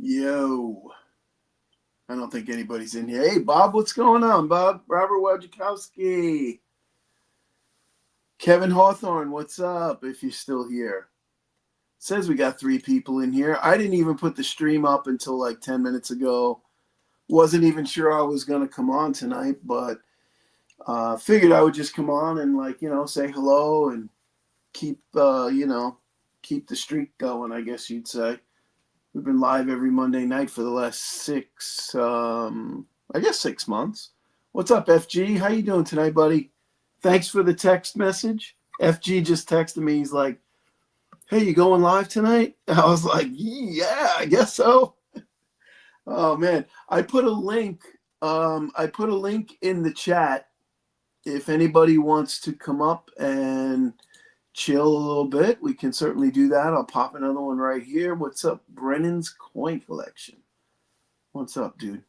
Yo, I don't think anybody's in here. Hey, Bob, what's going on, Bob? Robert Wojciechowski. Kevin Hawthorne, what's up if you're still here? Says we got 3 people in here. I didn't even put the stream up until like 10 minutes ago. Wasn't even sure I was going to come on tonight, but figured I would just come on and say hello and keep, keep the streak going, I guess you'd say. We've been live every Monday night for the last 6 months. What's up, FG? How you doing tonight, buddy? Thanks for the text message. FG just texted me. He's like, hey, you going live tonight? I was like, yeah, I guess so. Oh, man. I put a link in the chat if anybody wants to come up and chill a little bit. We can certainly do that. I'll pop another one right here. What's up, Brennan's Coin Collection? What's up, dude?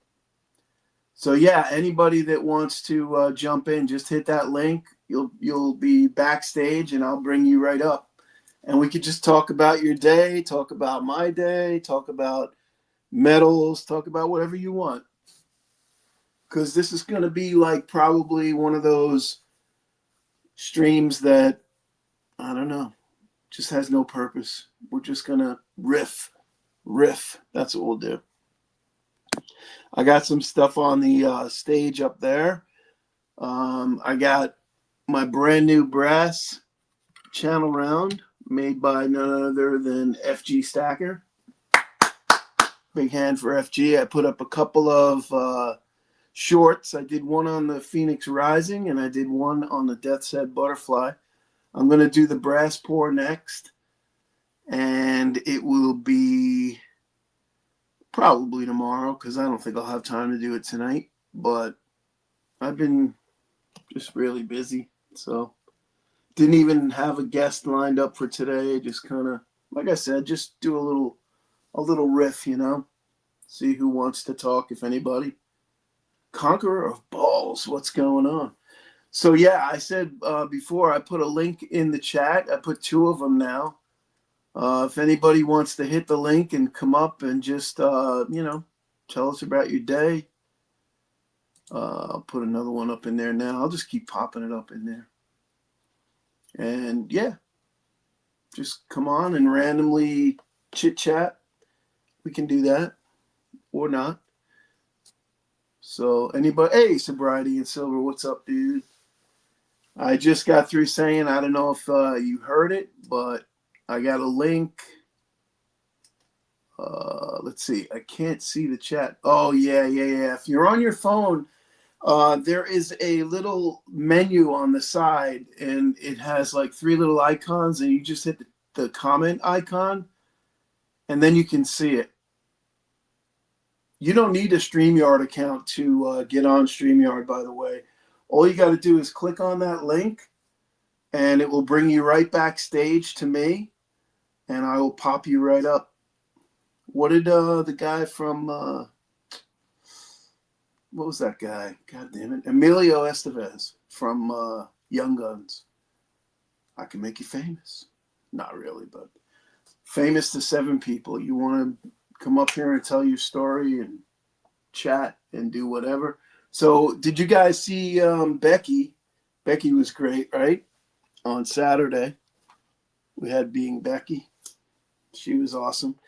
So yeah, anybody that wants to jump in, just hit that link. You'll be backstage, and I'll bring you right up, and we could just talk about your day, talk about my day, talk about metals, talk about whatever you want. Because this is going to be like probably one of those streams that, I don't know, just has no purpose. We're just going to riff. That's what we'll do. I got some stuff on the stage up there. I got my brand new brass channel round made by none other than FG Stacker. Big hand for FG. I put up a couple of shorts. I did one on the Phoenix Rising, and I did one on the Death's Head Butterfly. I'm going to do the brass pour next, and it will be probably tomorrow because I don't think I'll have time to do it tonight. But I've been just really busy, so didn't even have a guest lined up for today. Just kind of, like I said, just do a little riff, see who wants to talk, if anybody. Conqueror of Balls, what's going on? So yeah, I said before, I put a link in the chat. I put 2 of them now. If anybody wants to hit the link and come up and just, tell us about your day. I'll put another one up in there now. I'll just keep popping it up in there. And yeah, just come on and randomly chit chat. We can do that or not. So anybody, hey, Sobriety and Silver, what's up, dude? I just got through saying, I don't know if you heard it, but I got a link. Let's see. I can't see the chat. Oh, yeah. If you're on your phone, there is a little menu on the side, and it has like 3 little icons, and you just hit the comment icon, and then you can see it. You don't need a StreamYard account to get on StreamYard, by the way. All you got to do is click on that link, and it will bring you right backstage to me, and I will pop you right up. What did the guy from, what was that guy? God damn it. Emilio Estevez from Young Guns. I can make you famous. Not really, but famous to 7 people. You want to come up here and tell your story and chat and do whatever. So did you guys see Becky? Becky was great, right? On Saturday, we had Being Becky. She was awesome.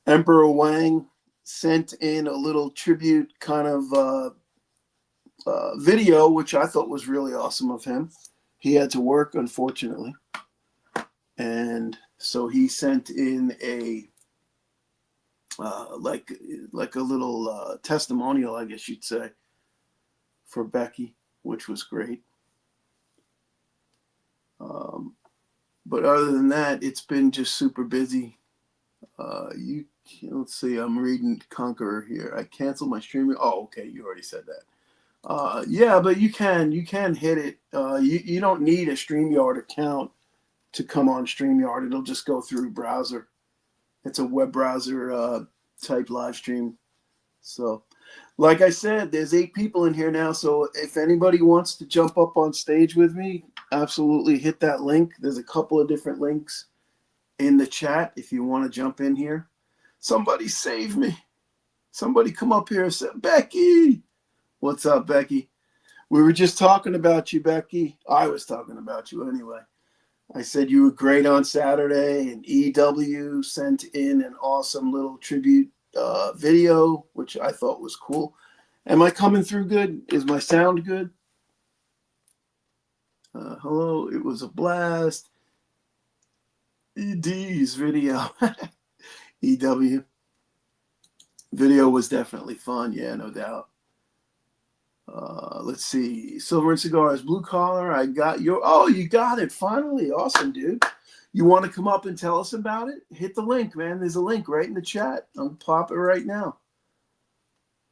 Emperor Wang sent in a little tribute kind of video, which I thought was really awesome of him. He had to work, unfortunately. And so he sent in a like a little testimonial, I guess you'd say, for Becky, which was great. But other than that, it's been just super busy. Let's see, I'm reading Conqueror here. I canceled my streaming. Oh, okay, you already said that. Yeah, but you can hit it. You don't need a StreamYard account to come on StreamYard. It'll just go through browser. It's a web browser type live stream. So, like I said, there's 8 people in here now. So if anybody wants to jump up on stage with me, absolutely hit that link. There's a couple of different links in the chat if you want to jump in here. Somebody save me. Somebody come up here and say, Becky. What's up, Becky? We were just talking about you, Becky. I was talking about you anyway. I said you were great on Saturday, and EW sent in an awesome little tribute video, which I thought was cool. Am I coming through good? Is my sound good? Hello, it was a blast. ED's video. EW. Video was definitely fun. Yeah, no doubt. Let's see. Silver and Cigars, Blue Collar. I got your. Oh, you got it. Finally. Awesome, dude. You want to come up and tell us about it? Hit the link, man. There's a link right in the chat. I'll pop it right now.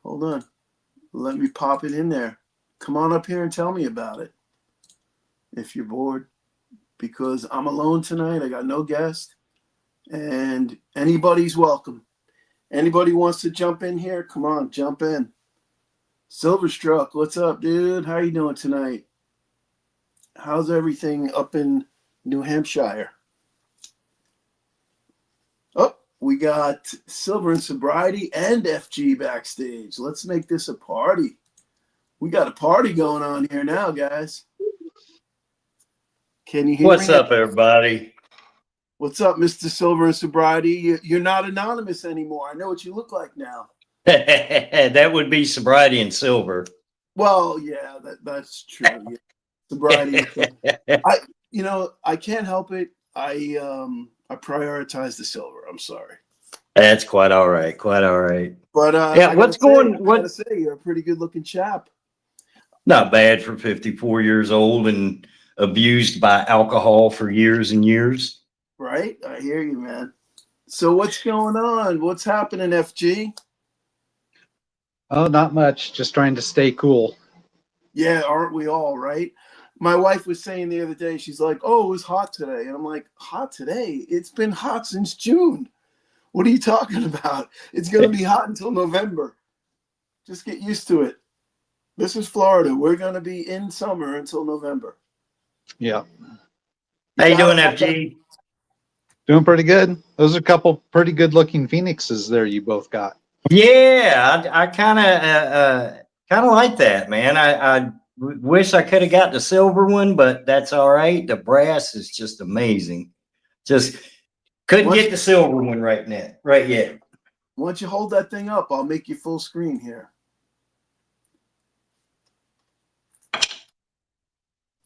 Hold on. Let me pop it in there. Come on up here and tell me about it if you're bored, because I'm alone tonight. I got no guest, and anybody's welcome. Anybody wants to jump in here? Come on, jump in. Silverstruck, what's up, dude? How you doing tonight? How's everything up in New Hampshire? Oh, we got Silver and Sobriety and FG backstage. Let's make this a party. We got a party going on here now, guys. Can you hear me? What's up, everybody? What's up, Mr. Silver and Sobriety? You're not anonymous anymore. I know what you look like now. That would be Sobriety and Silver. Well, yeah, that's true. Yeah. Sobriety. I can't help it. I prioritize the silver. I'm sorry. That's quite all right. Quite all right. But yeah, what's going? I gotta say, you're a pretty good looking chap. Not bad for 54 years old and abused by alcohol for years and years. Right? I hear you, man. So what's going on? What's happening, FG? Oh, not much. Just trying to stay cool. Yeah, aren't we all, right? My wife was saying the other day, she's like, oh, it was hot today. And I'm like, hot today? It's been hot since June. What are you talking about? It's going to be hot until November. Just get used to it. This is Florida. We're going to be in summer until November. Yeah. How you doing, FG? Doing pretty good. Those are a couple pretty good looking Phoenixes there you both got. Yeah, I kind of like that, man. I wish I could have got the silver one, but that's all right. The brass is just amazing. Just couldn't get the silver one right yet. Once you hold that thing up, I'll make you full screen here.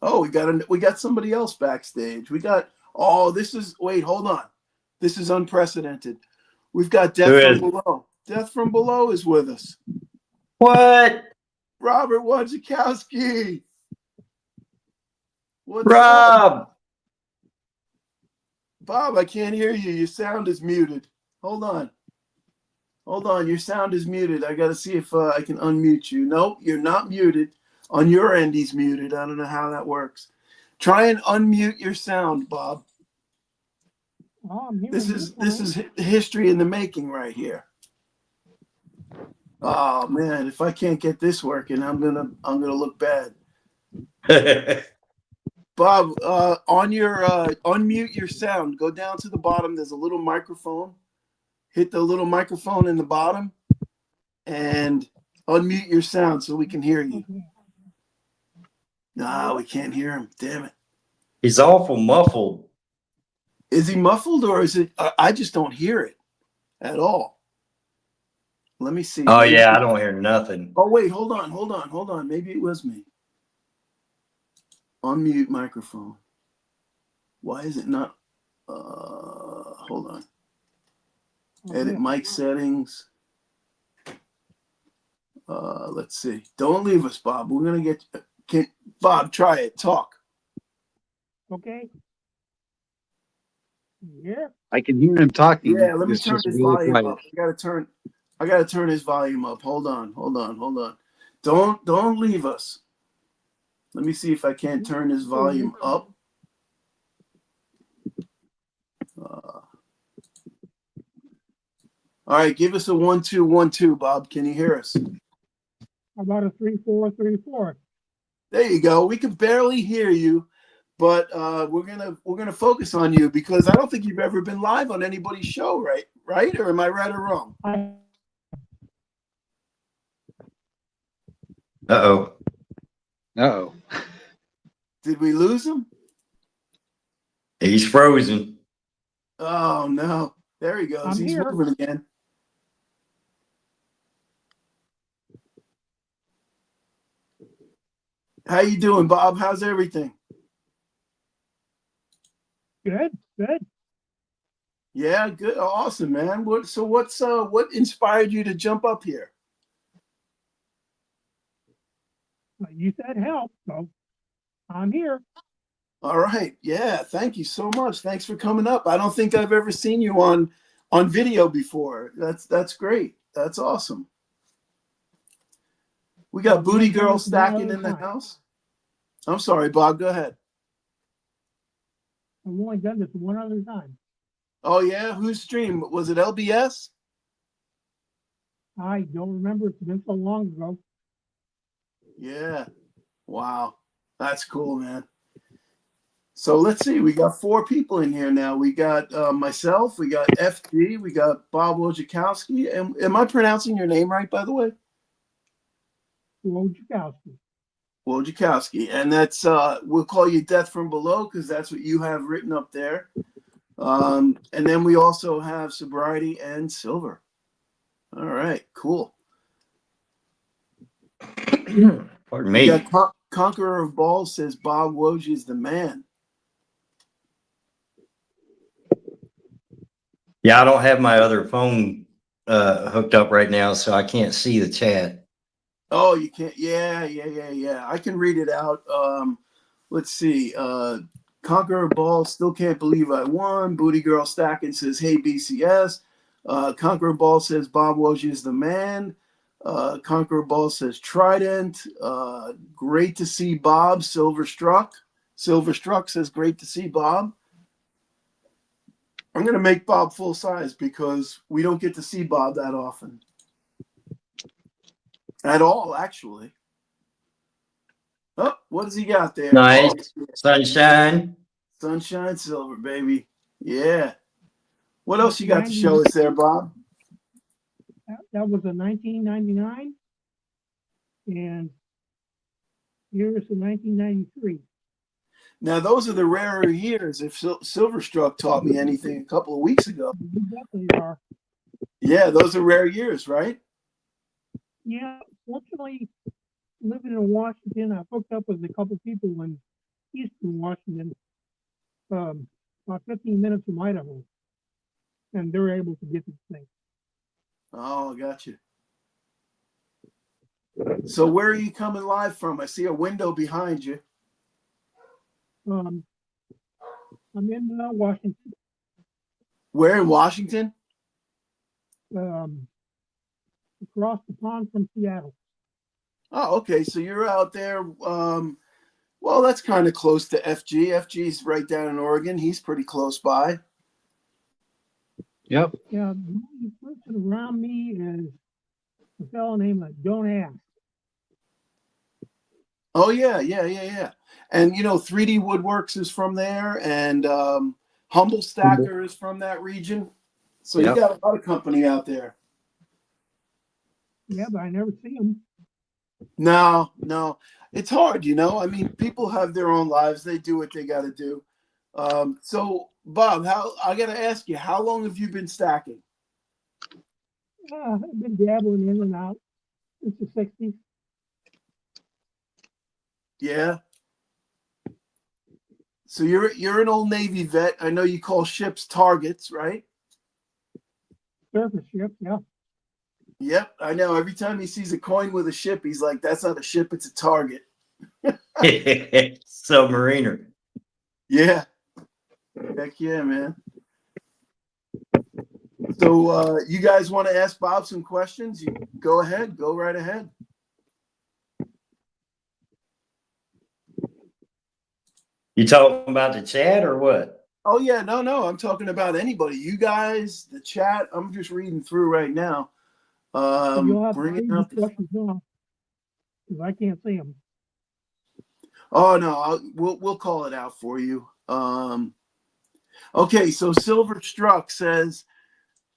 Oh, we got somebody else backstage. Wait, hold on. This is unprecedented. We've got Death from Below. Death from Below is with us. What? Robert Wojciechowski. What's Rob. up? Bob, I can't hear you. Your sound is muted. Hold on. Your sound is muted. I got to see if I can unmute you. Nope, you're not muted. On your end, he's muted. I don't know how that works. Try and unmute your sound, Bob. Oh, this is history in the making right here. Oh man, if I can't get this working, I'm gonna look bad. Bob, on your unmute your sound. Go down to the bottom. There's a little microphone. Hit the little microphone in the bottom, and unmute your sound so we can hear you. Nah, we can't hear him. Damn it. He's awful muffled. Is he muffled or is it? I just don't hear it at all. Let me see. Oh, yeah, I don't hear nothing. Oh, wait, hold on. Maybe it was me. Unmute microphone. Why is it not? Hold on. Edit mic settings. Let's see. Don't leave us, Bob. We're going to get... Bob, try it. Talk. Okay. Yeah. I can hear him talking. Yeah, let me It's turn just his really volume quiet. up. I gotta turn his volume up. Hold on. Don't leave us. Let me see if I can't turn his volume up. All right, give us a 1 2 1 2, Bob. Can you hear us? About a 3 4 3 4. There you go. We can barely hear you, but we're gonna focus on you because I don't think you've ever been live on anybody's show, right? Or am I right or wrong? Uh-oh. Uh-oh. Did we lose him? He's frozen. Oh no. There he goes. I'm He's here. moving again. How you doing, Bob? How's everything? Good, good. Yeah, good. Awesome, man. What inspired you to jump up here? You said help, so I'm here. All right. Yeah, thank you so much. Thanks for coming up. I don't think I've ever seen you on video before. That's great. That's awesome. We got Booty Girl stacking in the house. I'm sorry, Bob. Go ahead. I've only done this one other time. Oh yeah, whose stream was it? LBS? I don't remember. It's been so long ago. Yeah. Wow. That's cool, man. So let's see. We got 4 people in here now. We got myself. We got FG. We got Bob Wojciechowski. And am I pronouncing your name right, by the way? Wojciechowski. Wojciechowski. And that's we'll call you Death from Below because that's what you have written up there. And then we also have Sobriety and Silver. All right, cool. Pardon We me. got Conqueror of Balls says Bob Woj is the man. Yeah, I don't have my other phone hooked up right now, so I can't see the chat. Oh, you can't. Yeah. I can read it out. Let's see. Conqueror Ball still can't believe I won. Booty Girl Stacking says, hey, BCS. Conqueror Ball says Bob Woj is the man. Conqueror Ball says Trident. Great to see Bob. Silver Struck says great to see Bob. I'm going to make Bob full size because we don't get to see Bob that often. At all, actually. Oh, what does he got there? Nice. Oh, Sunshine. Sunshine Silver, baby. Yeah. What else you got to show us there, Bob? That was a 1999, and here's the 1993. Now, those are the rarer years. If Silverstruck taught me anything a couple of weeks ago. You definitely are. Yeah, those are rare years, right? Yeah, fortunately, living in Washington, I hooked up with a couple people in Eastern Washington, about 15 minutes from Idaho, and they're able to get this thing. Oh, I got you. So where are you coming live from? I see a window behind you. I'm in Washington, Where in Washington? across the pond from Seattle. Oh, okay. So you're out there. Well, that's kind of close to FG. FG's right down in Oregon. He's pretty close by. Yep. Yeah, the only person around me is a fellow named Don't Ask. Oh yeah. And 3D Woodworks is from there, and Humble Stacker is from that region. So Yep. you got a lot of company out there. Yeah, but I never see him. No, it's hard. I mean, people have their own lives. They do what they got to do. So Bob, I got to ask you, how long have you been stacking? I've been dabbling in and out since the 60s. Yeah. So you're an old Navy vet. I know you call ships targets, right? Surface ship, yeah. Yep, I know. Every time he sees a coin with a ship, he's like, "That's not a ship; it's a target." Submariner. Yeah. Heck yeah, man. So you guys want to ask Bob some questions? You go ahead. Go right ahead. You talking about the chat or what? Oh yeah, no. I'm talking about anybody. You guys, the chat. I'm just reading through right now. You'll have to Bring read it up. these questions now, because I can't see them. Oh no, we'll call it out for you. Okay, so Silver Struck says,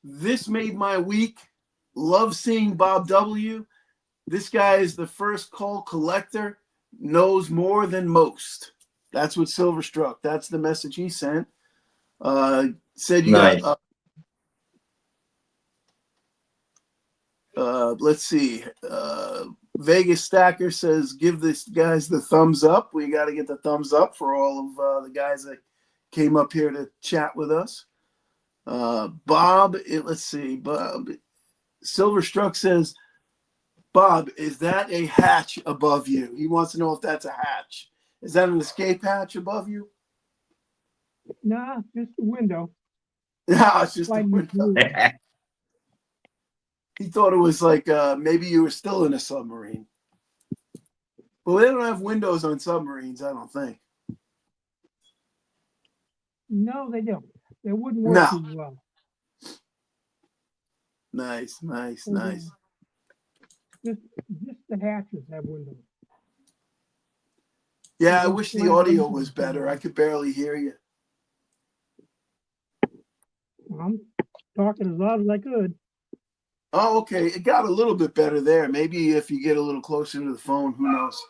"This made my week. Love seeing Bob W. This guy is the first coal collector, knows more than most. That's what Silver struck. That's the message he sent. Said you Nice. got, let's see. Vegas Stacker says, give this guys the thumbs up. We got to get the thumbs up for all of the guys that came up here to chat with us. Bob, let's see. Bob Silverstruck says, Bob, is that a hatch above you? He wants to know if that's a hatch. Is that an escape hatch above you? Nah, just a window. No, it's just a Sliding window. through. He thought it was like maybe you were still in a submarine. Well, they don't have windows on submarines, I don't think. No, they don't. They wouldn't work No. as well. Nice. Just the hatches have windows. Yeah, I wish the audio was better. I could barely hear you. I'm talking as loud as I could. Oh, okay. It got a little bit better there. Maybe if you get a little closer to the phone, who knows?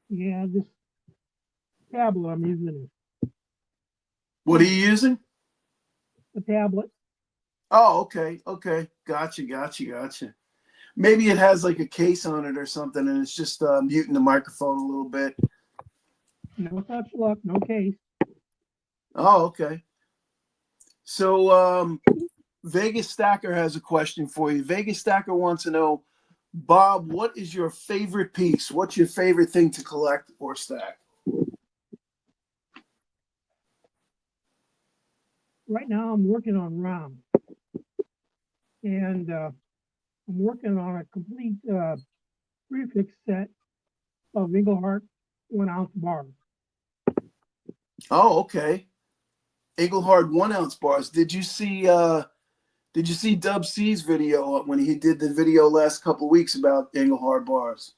Yeah, this tablet I'm using is What are you using? a tablet. Oh, okay. Gotcha. Maybe it has like a case on it or something, and it's just muting the microphone a little bit. No touch lock, no case. Oh, okay. So Vegas Stacker has a question for you. Vegas Stacker wants to know, Bob, what is your favorite piece? What's your favorite thing to collect or stack? Right now I'm working on RAM. And I'm working on a complete prefix set of Engelhart 1-ounce bars. Oh, okay. Engelhard 1-ounce bars. Did you see Dub C's video when he did the video last couple of weeks about Engelhard bars?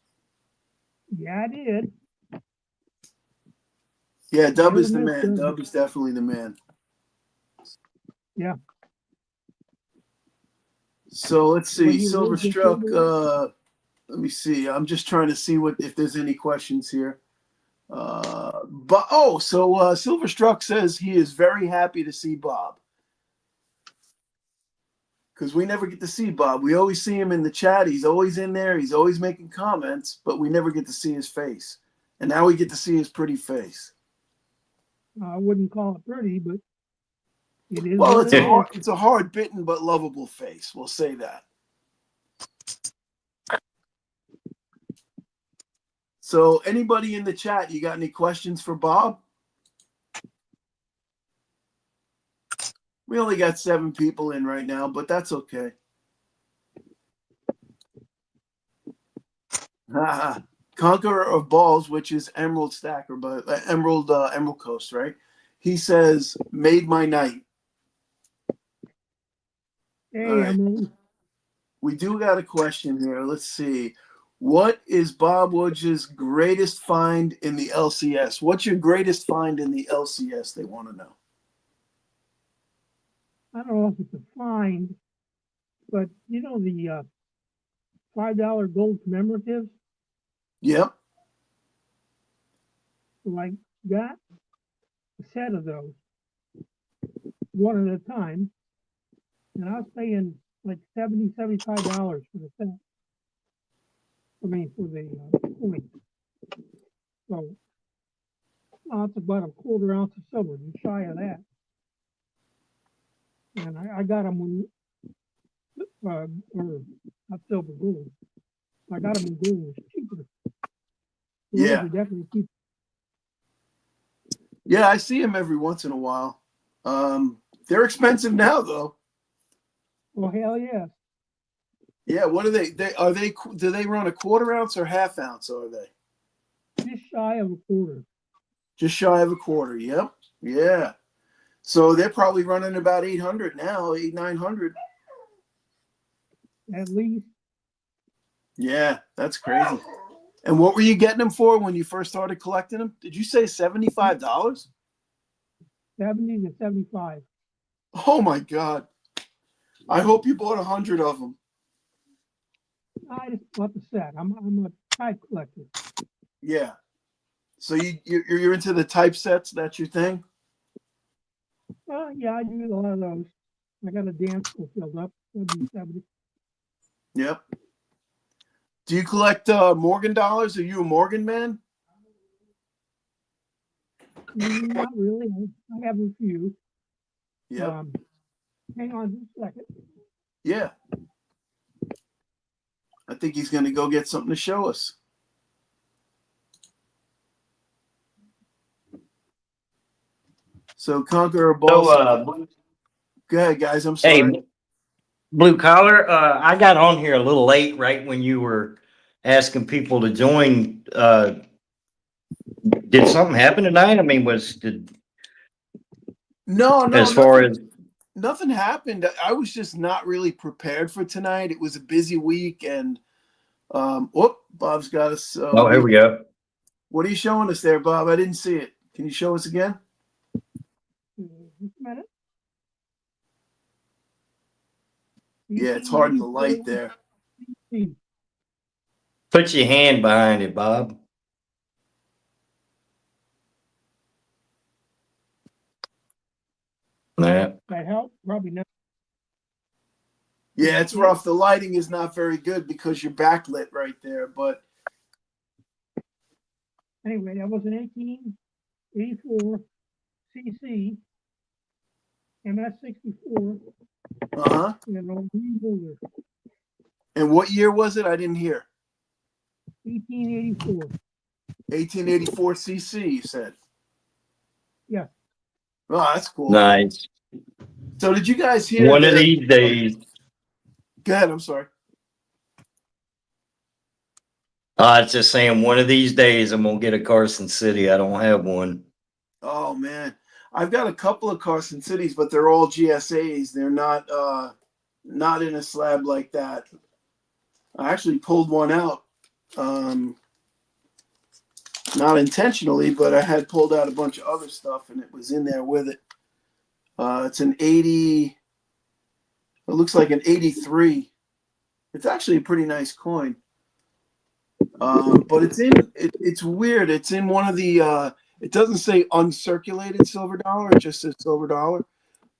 Yeah, I did. Yeah, Dub Never is the missed man. Dub. Dub is definitely the man. Yeah. So let's When see. you Silver lose the Struck. silver- Let me see. I'm just trying to see if there's any questions here. Silver Struck says he is very happy to see Bob. Because we never get to see Bob. We always see him in the chat. He's always in there. He's always making comments, but we never get to see his face. And now we get to see his pretty face. I wouldn't call it pretty, but it is. Well, what it is. it's a hard bitten but lovable face. We'll say that. So anybody in the chat, you got any questions for Bob? We only got 7 people in right now, but that's okay. Conqueror of Balls, which is Emerald Stacker, but Emerald Coast, right? He says, "Made my night." Hey, All right. Emily. We do got a question here. Let's see. What is Bob Woods' greatest find in the LCS? What's your greatest find in the LCS? They want to know. I don't know if it's a find, but you know the $5 gold commemoratives? Yep. So I got a set of those, one at a time, and I was paying like $75 for the set. I mean, for the coin. So it's about a 1/4 ounce of silver, just shy of that. And I got them when, or not silver, gold. I got them in gold, it's cheaper. Gold Yeah. are definitely cheaper. Yeah, I see them every once in a while. They're expensive now, though. Well, hell yeah. Yeah. What are they? Do they run a 1/4 ounce or 1/2 ounce? Are they Just shy of a 1/4. just shy of a 1/4? Yep. Yeah. So they're probably running about 800 now, 900. At least. Yeah, that's crazy. And what were you getting them for when you first started collecting them? Did you say $75? 70 to 75. Oh my God! I hope you bought 100 of them. I just bought the set. I'm a type collector. Yeah. So you're into the typesets. That's your thing. Yeah, I do a lot of those. I got a dance school filled up. That'd be 70. Yep. Do you collect Morgan dollars? Are you a Morgan man? Not really. I have a few. Yep. Hang on just a second. Yeah. I think he's going to go get something to show us. So Conqueror Ball. Go ahead, guys. I'm sorry. Hey, Blue Collar, I got on here a little late, right when you were asking people to join. Did something happen tonight? I mean, No, as far as nothing happened. I was just not really prepared for tonight. It was a busy week, and Bob's got us. oh, here we go. What are you showing us there, Bob? I didn't see it. Can you show us again? Just a minute. Yeah, it's hard in the light there. Put your hand behind it, Bob. Yeah. That help? Probably not. Yeah, it's rough. The lighting is not very good because you're backlit right there. But Anyway, that was an 1884 CC MS64 uh-huh. and an green holder. And what year was it? I didn't hear. 1884. 1884 CC, you said. Yeah. Oh, that's cool. Nice. So did you guys hear One of these days. Go ahead, I'm sorry. I was just saying, one of these days I'm gonna get a Carson City. I don't have one. Oh man. I've got a couple of Carson Cities, but they're all GSAs. They're not in a slab like that. I actually pulled one out. Not intentionally, but I had pulled out a bunch of other stuff and it was in there with it. It's an 80. It looks like an 83. It's actually a pretty nice coin. But it's weird. It's in one of the it doesn't say uncirculated silver dollar, it just says silver dollar.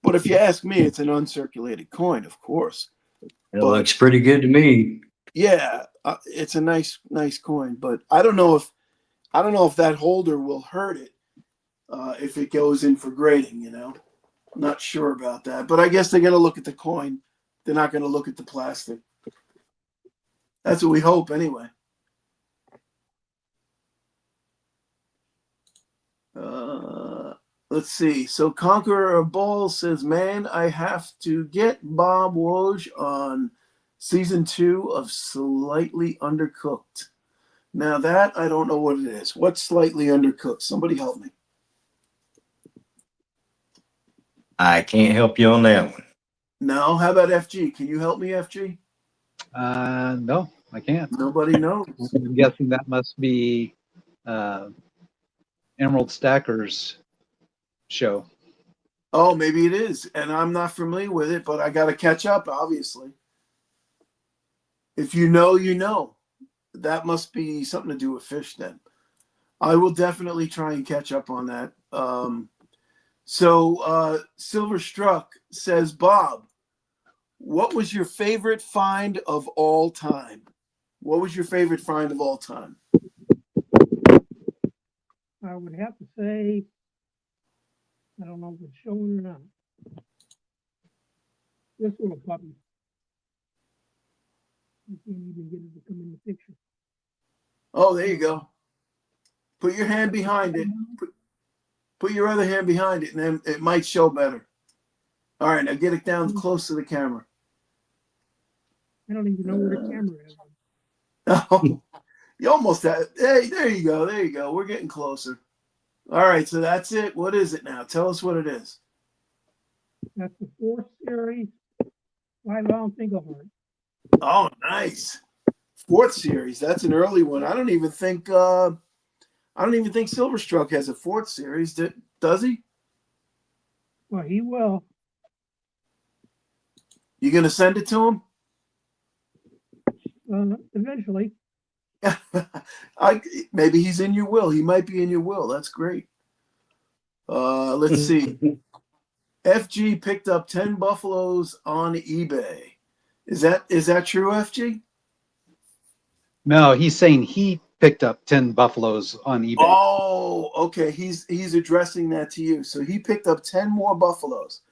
But if you ask me, it's an uncirculated coin, of course. It looks pretty good to me. Yeah, it's a nice coin, but I don't know if that holder will hurt it if it goes in for grading, I'm not sure about that, but I guess they're going to look at the coin. They're not going to look at the plastic. That's what we hope anyway. Let's see. So Conqueror of Balls says, man, I have to get Bob Woj on season 2 of Slightly Undercooked. Now that, I don't know what it is. What's Slightly Undercooked? Somebody help me. I can't help you on that one. No, how about FG? Can you help me, FG? No, I can't. Nobody knows. I'm guessing that must be Emerald Stacker's show. Oh, maybe it is. And I'm not familiar with it, but I got to catch up, obviously. If you know, you know. That must be something to do with fish then. I will definitely try and catch up on that. Silver Struck says, Bob, what was your favorite find of all time? What was your favorite find of all time? I would have to say, I don't know if it's showing or not. This little puppy. I can't even get it to come in the picture. Oh, there you go. Put your hand behind it. Put your other hand behind it, and then it might show better. All right, now get it down close to the camera. I don't even know where the camera is. Oh, you almost had it. Hey, there you go. There you go. We're getting closer. All right, so that's it. What is it now? Tell us what it is. That's the 4th series. I don't think of it. Oh, nice. 4th series. That's an early one. I don't even think Silverstruck has a 4th series. Does he? Well, he will. You gonna send it to him? Eventually. Maybe he's in your will. He might be in your will. That's great. Let's see. FG picked up 10 buffaloes on eBay. Is that true, FG? No, he's saying he picked up 10 buffaloes on eBay. Oh, okay. He's addressing that to you. So he picked up 10 more buffaloes.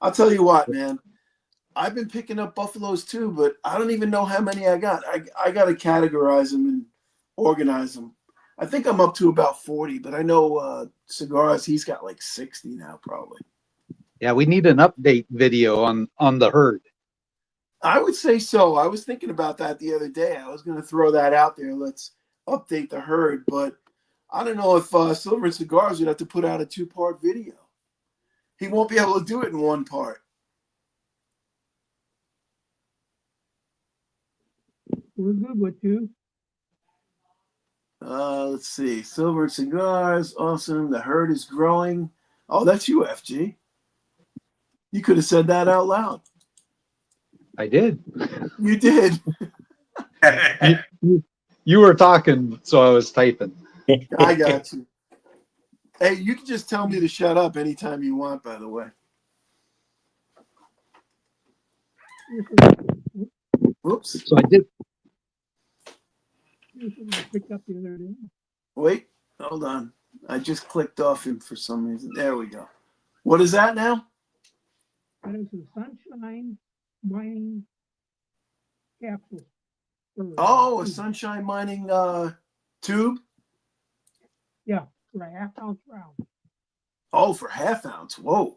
I'll tell you what, man. I've been picking up buffaloes too, but I don't even know how many I got. I got to categorize them and organize them. I think I'm up to about 40, but I know Cigars, he's got like 60 now, probably. Yeah, we need an update video on the herd. I would say so. I was thinking about that the other day. I was going to throw that out there. Let's update the herd, but I don't know if Silver and Cigars would have to put out a 2-part video. He won't be able to do it in 1 part. We're good with 2. Let's see. Silver and Cigars, awesome. The herd is growing. Oh, that's you, FG. You could have said that out loud. I did. You did. You were talking, so I was typing. I got you. Hey, you can just tell me to shut up anytime you want, by the way. Whoops. So I did. I picked up the other day. Wait, hold on. I just clicked off him for some reason. There we go. What is that now? That is a Sunshine Mining capsule. Oh, a Sunshine Mining tube? Yeah, for a half-ounce round. Oh, for half ounce. Whoa.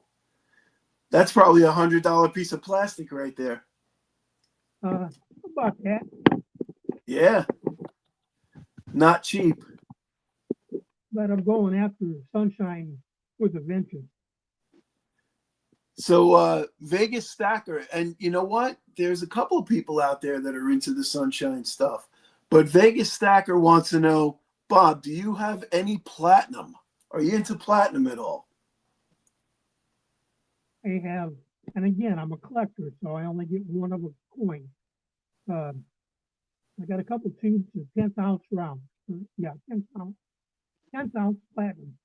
That's probably $100 piece of plastic right there. About that. Yeah. Not cheap. But I'm going after Sunshine with a venture. So Vegas Stacker, and you know what? There's a couple of people out there that are into the Sunshine stuff. But Vegas Stacker wants to know, Bob, do you have any platinum? Are you into platinum at all? I have, and again, I'm a collector, so I only get one of a coin. I got a couple tubes of 10th ounce rounds. Yeah, 10th ounce platinum.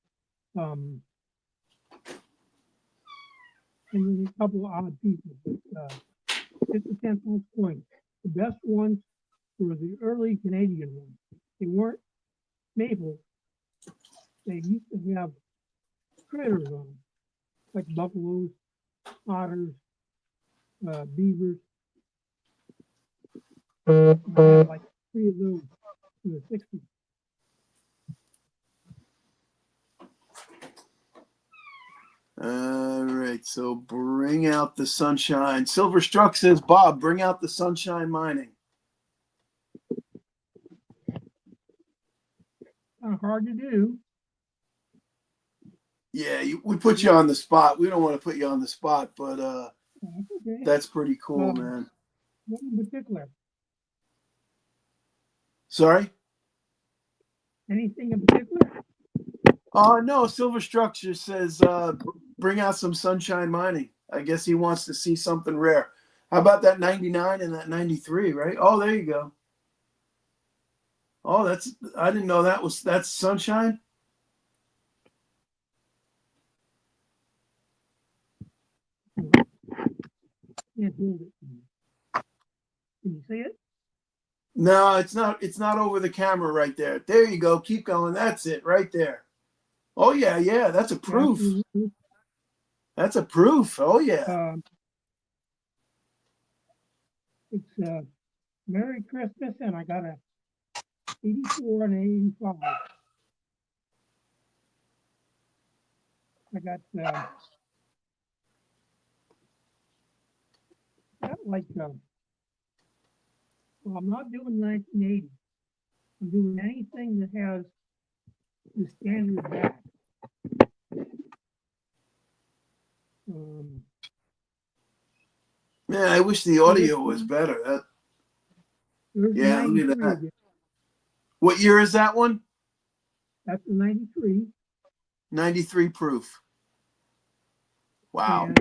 And then a couple of odd pieces. But, it's a 10th ounce coin. The best ones were the early Canadian ones. They weren't maple. They used to have critters on them, like buffaloes, otters, beavers. I had like 3 of those in the 60s. All right, so bring out the Sunshine. Silver Struck says, Bob, bring out the Sunshine Mining. Kind of hard to do. Yeah, we put you on the spot. We don't want to put you on the spot, but Okay. that's pretty cool, man. What in particular? Sorry? Anything in particular? No, Silver Structure says bring out some Sunshine Mining. I guess he wants to see something rare. How about that 99 and that 93, right? Oh, there you go. Oh, I didn't know that's Sunshine. Can't hold it. Can you see it? No, it's not over the camera right there. There you go. Keep going. That's it right there. Oh yeah, that's a proof. That's a proof. Oh yeah. It's Merry Christmas, and I got a 84 and an 85. I got like well, I'm not doing 1980. I'm doing anything that has the standard back. Man, I wish the audio was better. Yeah, look at that. Again. What year is that one? That's the 93. 93 proof. Wow.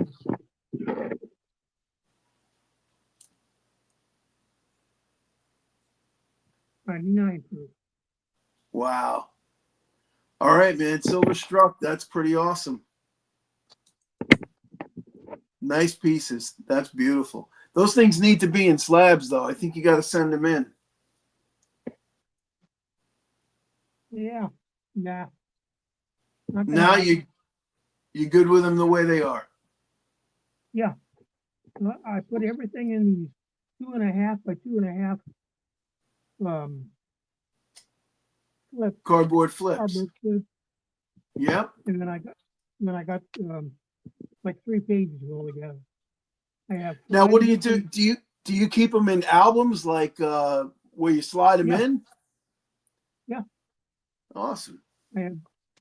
All right, man. Silver Struck. That's pretty awesome. Nice pieces. That's beautiful. Those things need to be in slabs, though. I think you got to send them in. Yeah, nah. Not gonna Now happen. you good with them the way they are. Yeah, I put everything in these 2.5 by 2.5 flip Cardboard flips. cardboard clips, Yep. and then I got like 3 pages all together. I have Now, 5 what do you do? different- Do you keep them in albums like where you slide them Yeah. in? Yeah. Awesome. I have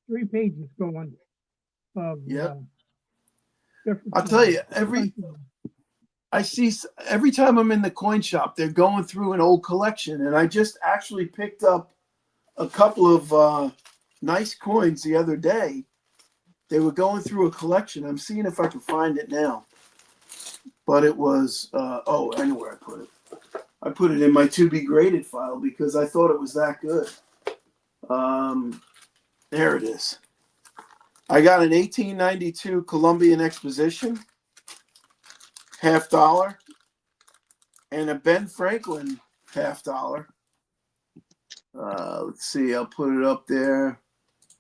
3 pages going of Yep. different. I'll tell you, I see every time I'm in the coin shop, they're going through an old collection, and I just actually picked up a couple of nice coins the other day. They were going through a collection. I'm seeing if I can find it now, but it was I know where I put it. I put it in my to be graded file because I thought it was that good. There it is. I got an 1892 Columbian Exposition, $50, and a Ben Franklin $50. Let's see. I'll put it up there.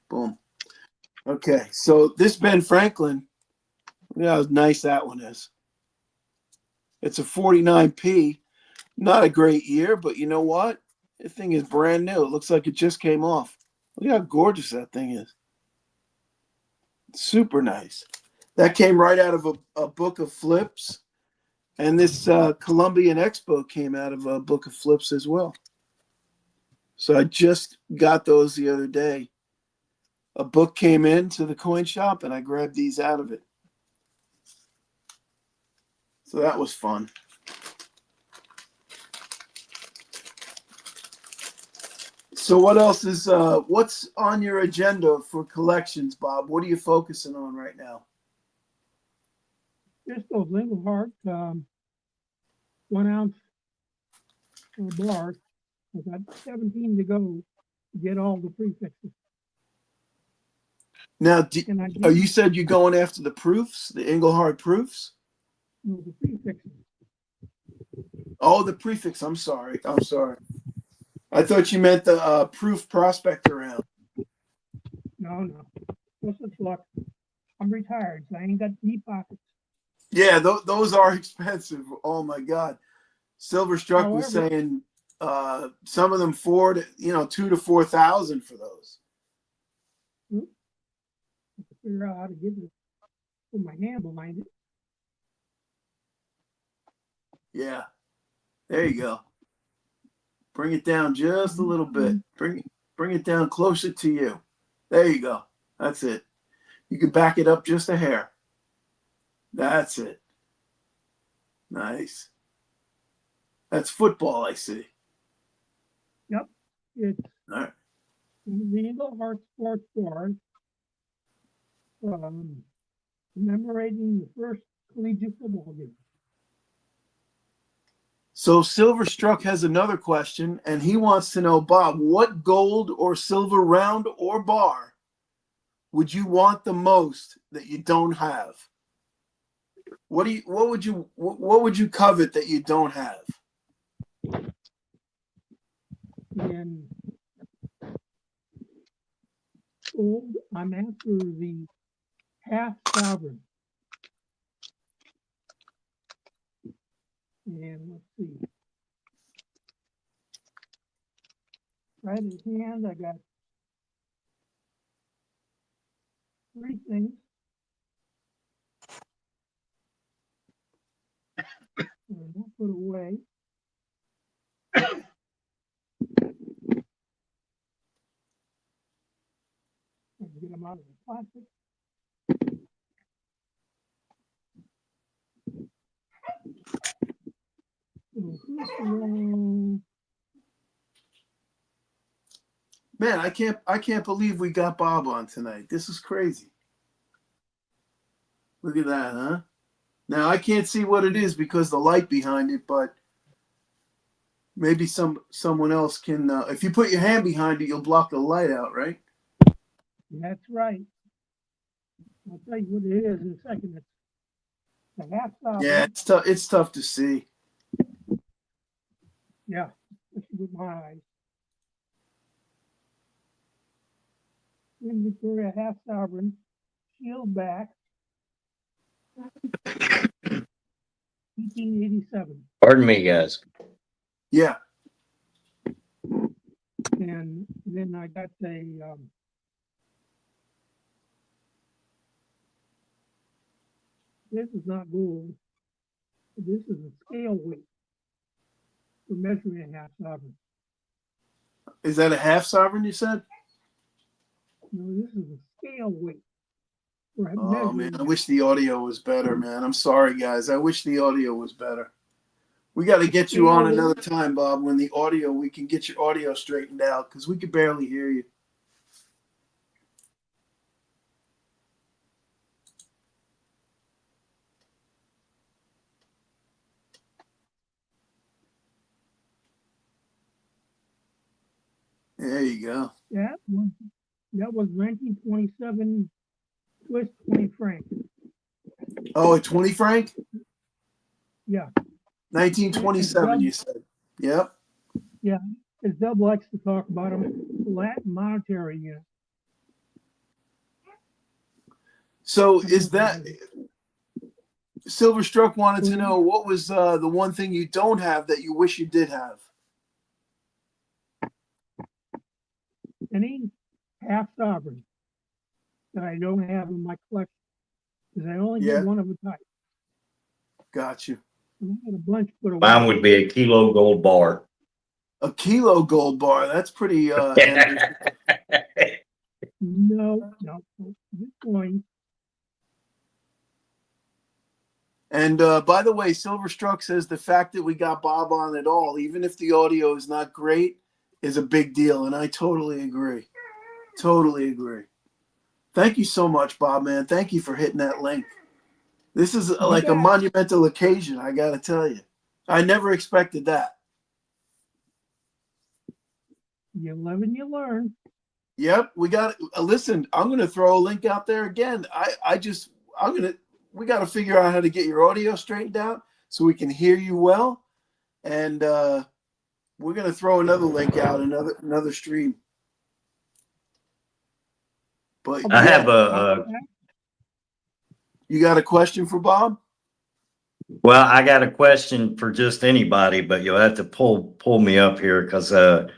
Boom. Okay. So this Ben Franklin, look how nice that one is. It's a 49p. Not a great year, but you know what? This thing is brand new. It looks like it just came off. Look how gorgeous that thing is. Super nice. That came right out of a book of flips. And this Columbian Expo came out of a book of flips as well. So I just got those the other day. A book came into the coin shop and I grabbed these out of it. So that was fun. So what else is what's on your agenda for collections, Bob? What are you focusing on right now? Just those Lingelhart 1 ounce bars. I got 17 to go to get all the prefixes. Now, And I oh, you said you're going after the proofs, the Engelhard proofs? the prefixes. Oh, the prefix. I'm sorry. I thought you meant the proof prospector round. No. No such luck. I'm retired, so I ain't got deep pockets. Yeah, those are expensive. Oh my God. Silver Struck was However- saying some of them 2,000 to 4,000 for those. Figure out how to get it. Put my hand behind it. Yeah. There you go. Bring it down just a little bit. Bring it down closer to you. There you go. That's it. You can back it up just a hair. That's it. Nice. That's football, I see. Yep. It's All right. the Engelhart Sports Bars. Commemorating the first collegiate football game. So Silver Struck has another question, and he wants to know, Bob, what gold or silver round or bar would you want the most that you don't have? What would you covet that you don't have? And gold, I'm after the half sovereign. And let's see. Right in hand, I got 3 things. And I'll put away. I can get them out of the plastic. So first of all, Man, I can't believe we got Bob on tonight. This is crazy. Look at that, huh? Now I can't see what it is because the light behind it, but maybe someone else can. If you put your hand behind it, you'll block the light out, right? That's right. I'll tell you what it is in a second. It's the half sovereign. Yeah, it's tough. It's tough to see. Yeah, especially with my eyes. Queen Victoria half sovereign, shield back, 1887. Pardon me, guys. Yeah. And then I got this is not gold. This is a scale weight for measuring a half sovereign. Is that a half sovereign, you said? No, this is a scale weight for Oh, measuring. man. I wish the audio was better, man. I'm sorry, guys. I wish the audio was better. We got to get you on another time, Bob, when we can get your audio straightened out because we could barely hear you. There you go. That was 1927 Swiss 20 franc. Oh, a 20 franc? Yeah. 1927, you said. Yep. Yeah, as Dub likes to talk about them, Latin monetary unit. So is that Silverstruck wanted to know what was the one thing you don't have that you wish you did have? Any half sovereign that I don't have in my collection, because I only Yeah. get one of a type. Got you. And I got a bunch put away. Mine would be a kilo gold bar. A kilo gold bar. That's pretty ambitious. No, this coin. And by the way, Silverstruck says the fact that we got Bob on at all, even if the audio is not great, is a big deal. And I totally agree. Totally agree. Thank you so much, Bob, man. Thank you for hitting that link. This is like a monumental occasion, I got to tell you. I never expected that. You live and you learn. Yep, we got listen, I'm going to throw a link out there again. We got to figure out how to get your audio straightened out so we can hear you well. And we're going to throw another link out, another stream. But I have a you got a question for Bob? well, I got a question for just anybody, but you'll have to pull me up here because I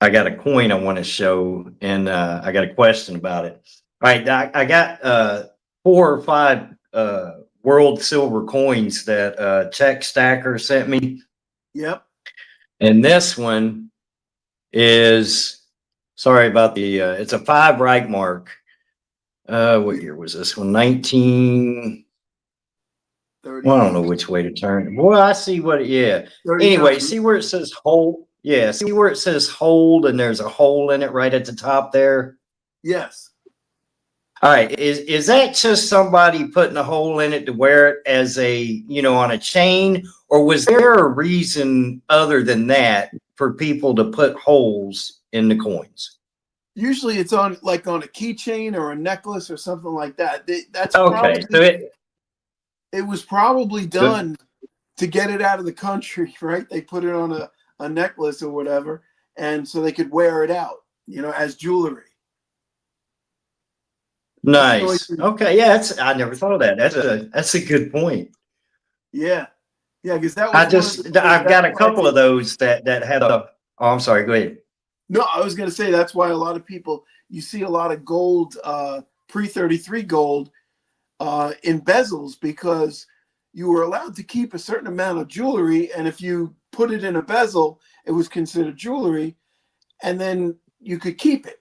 got a coin I want to show, and I got a question about it. All right, I got 4 or 5 world silver coins that Check Stacker sent me. Yep. And this one is, sorry about the, it's a 5 Reichmark. What year was this one? 19. 30. Well, I don't know which way to turn. Well, I see what, yeah. 39. Anyway, see where it says hold? Yeah, see where it says hold and there's a hole in it right at the top there? Yes. All right, is that just somebody putting a hole in it to wear it as a, on a chain? Or was there a reason other than that for people to put holes in the coins? Usually it's on a keychain or a necklace or something like that. That's Okay, probably, so it was probably done to get it out of the country, right? They put it on a necklace or whatever, and so they could wear it out, as jewelry. nice. Okay, yeah, I never thought of that. That's a good point. Yeah, because that was. I've got a couple of those that had a. Oh, I'm sorry. Go ahead. No, I was going to say that's why a lot of people, you see a lot of gold, pre-33 gold in bezels, because you were allowed to keep a certain amount of jewelry, and if you put it in a bezel, it was considered jewelry, and then you could keep it.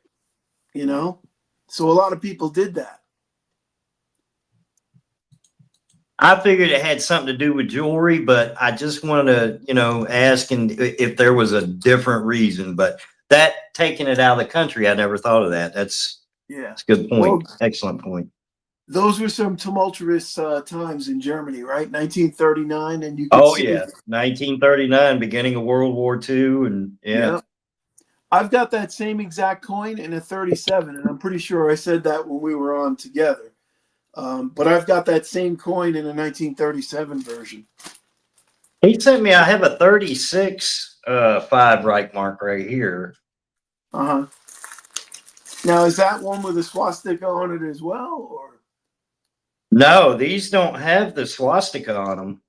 So a lot of people did that. I figured it had something to do with jewelry, but I just wanted to, ask if there was a different reason. But that taking it out of the country, I never thought of that. That's a good point. Well, excellent point. Those were some tumultuous times in Germany, right? 1939, and you. Oh yeah, 1939, beginning of World War II, and yeah. I've got that same exact coin in a 37, and I'm pretty sure I said that when we were on together. But I've got that same coin in a 1937 version. He sent me, I have a 36 5 Reichmark right here. Uh huh. Now, is that one with a swastika on it as well, or? No, these don't have the swastika on them.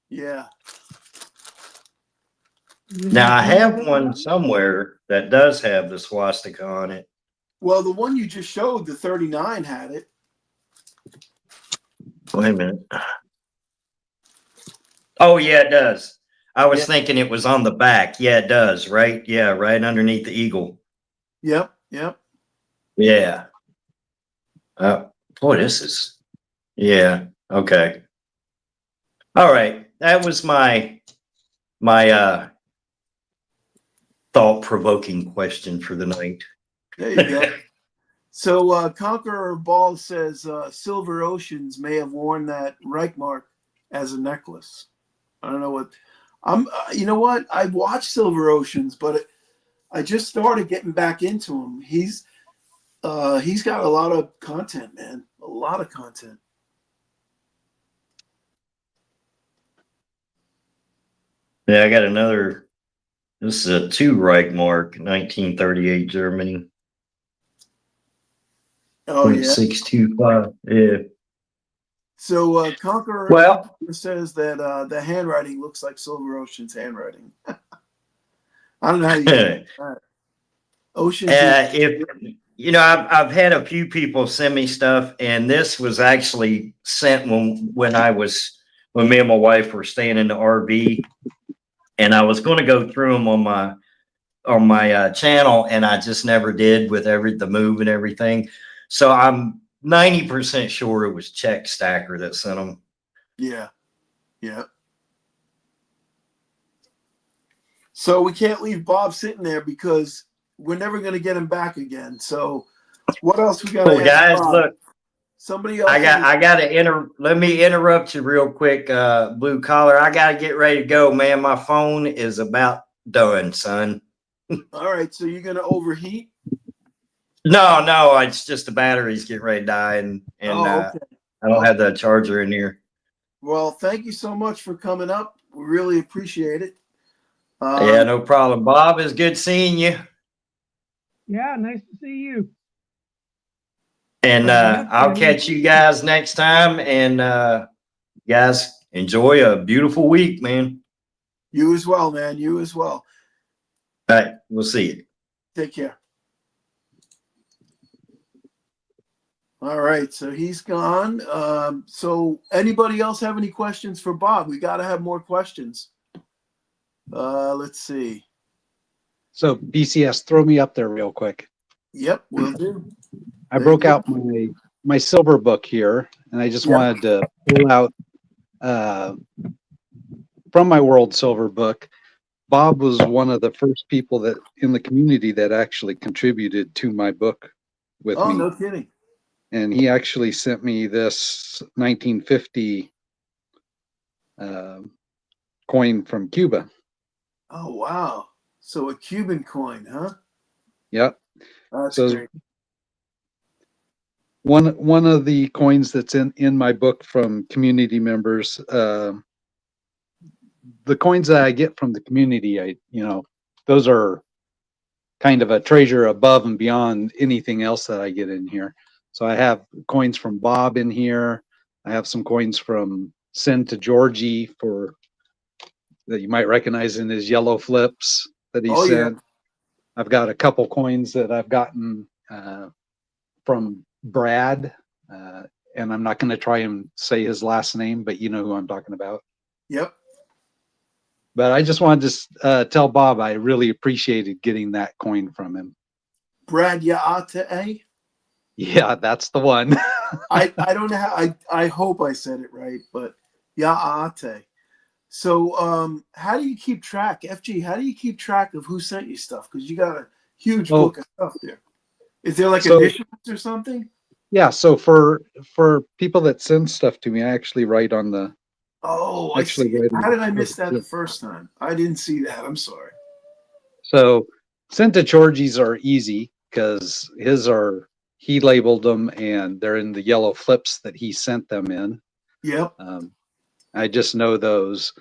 Yeah. Now I have one somewhere that does have the swastika on it. Well, the one you just showed, the 39, had it. Wait a minute. Oh yeah, it does. I was Yeah. thinking it was on the back. Yeah, it does. Right. Yeah, right underneath the eagle. Yep. Yep. Yeah. Boy, this is. Yeah. Okay. All right. That was my thought-provoking question for the night. There you go. So Conqueror Ball says Silver Oceans may have worn that Reichmark as a necklace. I don't know what. You know what? I watched Silver Oceans, but I just started getting back into him. He's got a lot of content, man. A lot of content. Yeah, I got another. This is a 2 Reichmark, 1938 Germany. Oh yeah. 625. Yeah. So Conqueror Well, says that the handwriting looks like Silver Ocean's handwriting. I don't know how you get that. Ocean's. if you know, I've had a few people send me stuff, and this was actually sent when me and my wife were staying in the RV, and I was going to go through them on my channel, and I just never did with the move and everything. So I'm 90% sure it was Czech Stacker that sent them. Yeah. Yeah. So we can't leave Bob sitting there because we're never going to get him back again. So what else we got? Oh, guys, look. Somebody else. I got to let me interrupt you real quick, Blue Collar. I got to get ready to go, man. My phone is about done, son. All right. So you're going to overheat? No, it's just the batteries getting ready to die, and okay. I don't have the charger in here. Well, thank you so much for coming up. We really appreciate it. Yeah, no problem. Bob, it's good seeing you. Yeah, nice to see you. And I'll catch you guys next time. And guys, enjoy a beautiful week, man. You as well, man. You as well. All right, we'll see you. Take care. All right, so he's gone. So anybody else have any questions for Bob? We got to have more questions. Let's see. So BCS, throw me up there real quick. Yep, will do. I broke out my silver book here, and I just wanted to pull out from my World Silver book. Bob was one of the first people that in the community that actually contributed to my book with me. Oh, no kidding. And he actually sent me this 1950 coin from Cuba. Oh, wow. So a Cuban coin, huh? Yep. That's So great. one of the coins that's in my book from community members, the coins that I get from the community, those are kind of a treasure above and beyond anything else that I get in here. So I have coins from Bob in here. I have some coins from Send to Georgie that you might recognize in his yellow flips that he sent. Yeah. I've got a couple coins that I've gotten from Brad, and I'm not going to try and say his last name, but you know who I'm talking about. Yep. But I just wanted to tell Bob I really appreciated getting that coin from him. Brad Yaate? Yeah, that's the one. I don't know how, I hope I said it right, but Yaate. So how do you keep track, FG, how do you keep track of who sent you stuff? Because you got a huge book of stuff there. Is there like initials or something? Yeah, so for people that send stuff to me, I actually write on the... Oh, I see. How did I miss that the first time? I didn't see that. I'm sorry. So Sent to Georgie's are easy because his are, he labeled them and they're in the yellow flips that he sent them in. Yep. I just know those.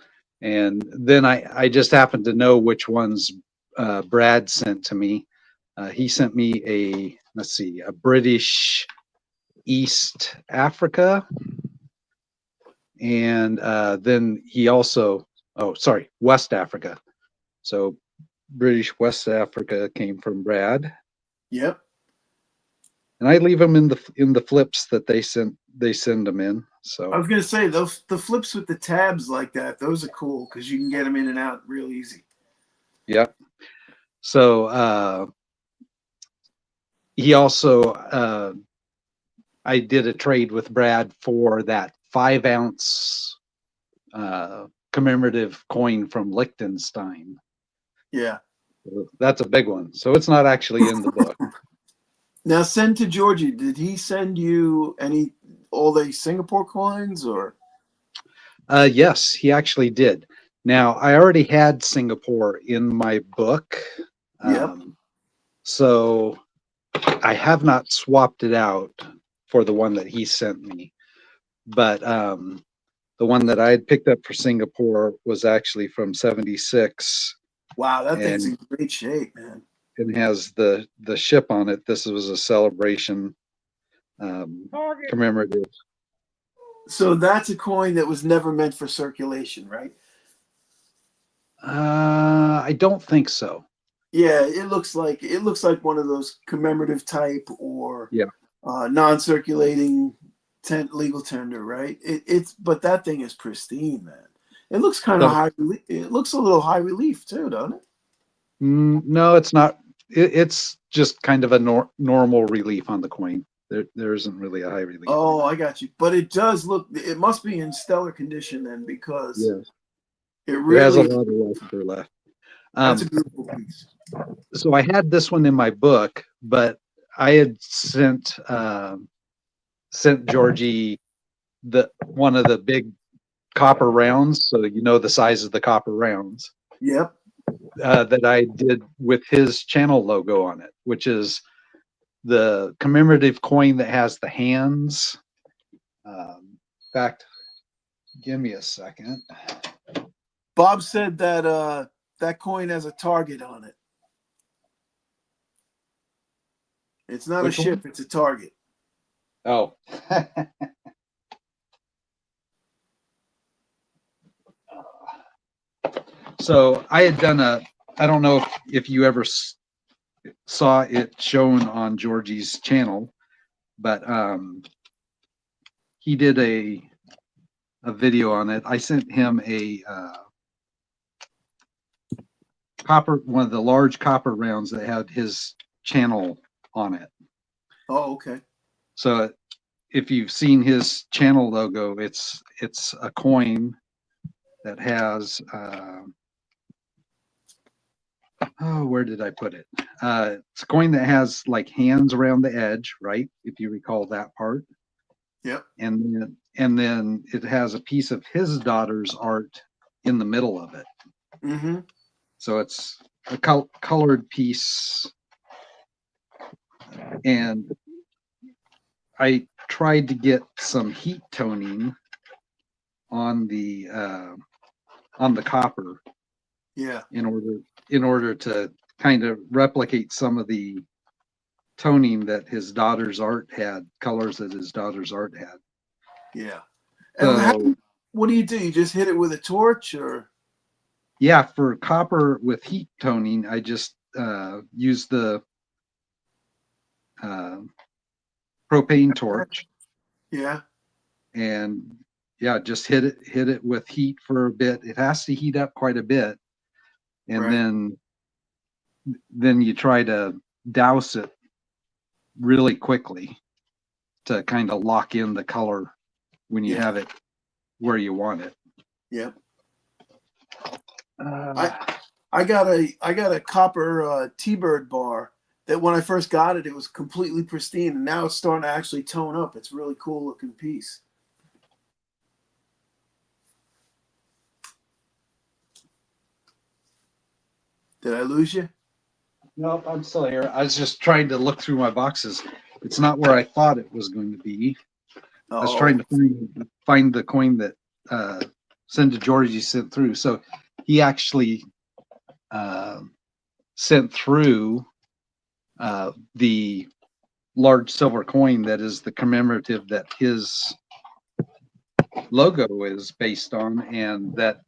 And then I just happen to know which ones Brad sent to me. He sent me a, let's see, a British East Africa. And then he also, oh, sorry, West Africa. So British West Africa came from Brad. Yep. And I leave them in the flips that they send them in. So I was gonna say the flips with the tabs like that, those are cool because you can get them in and out real easy. yeah. So he also I did a trade with Brad for that 5-ounce commemorative coin from Liechtenstein. Yeah. That's a big one. So it's not actually in the book. Now send to Georgie. Did he send you all the Singapore coins or? Yes, he actually did. Now I already had Singapore in my book. Yep. So I have not swapped it out for the one that he sent me. But the one that I had picked up for Singapore was actually from 76. Wow, that thing's And- in great shape, man. It has the ship on it. This was a celebration Target. commemorative. So that's a coin that was never meant for circulation, right? I don't think so. Yeah, it looks like one of those commemorative type or Yeah. non-circulating legal tender, right? But that thing is pristine, man. It looks kind of So- high. It looks a little high relief too, doesn't it? No, it's not. It's just kind of a normal relief on the coin. There isn't really a high relief. Oh, I got you. But it does look. It must be in stellar condition then, because Yes. it It has a really. lot of luster left. That's a beautiful piece. So I had this one in my book, but I had sent Georgie one of the big copper rounds, so you know the size of the copper rounds Yep. that I did with his channel logo on it, which is the commemorative coin that has the hands. In fact, give me a second. Bob said that that coin has a target on it. It's not Which a ship, it's a target. Oh. So I had done I don't know if you ever saw it shown on Georgie's channel, but he did a video on it. I sent him a one of the large copper rounds that had his channel on it. Oh, okay. So if you've seen his channel logo, it's a coin that has where did I put it? It's a coin that has like hands around the edge, right? If you recall that part. Yep. And then it has a piece of his daughter's art in the middle of it. Mm-hmm. So it's a colored piece. And I tried to get some heat toning on the copper Yeah. in order to kind of replicate some of the toning that his daughter's art had, colors that his daughter's art had. Yeah. So, And what do? You just hit it with a torch or? yeah, for copper with heat toning, I just used the propane torch. Yeah. And yeah, just hit it with heat for a bit. It has to heat up quite a bit. And Right. then you try to douse it really quickly to kind of lock in the color when you have it where you want it. Yep. I got a copper T-Bird bar that when I first got it, it was completely pristine, and now it's starting to actually tone up. It's a really cool looking piece. Did I lose you? No, I'm still here. I was just trying to look through my boxes. It's not where I thought it was going to be. I was trying Oh, to find the coin that Cinda Georgie sent through. So he actually sent through the large silver coin that is the commemorative that his logo is based on, and that,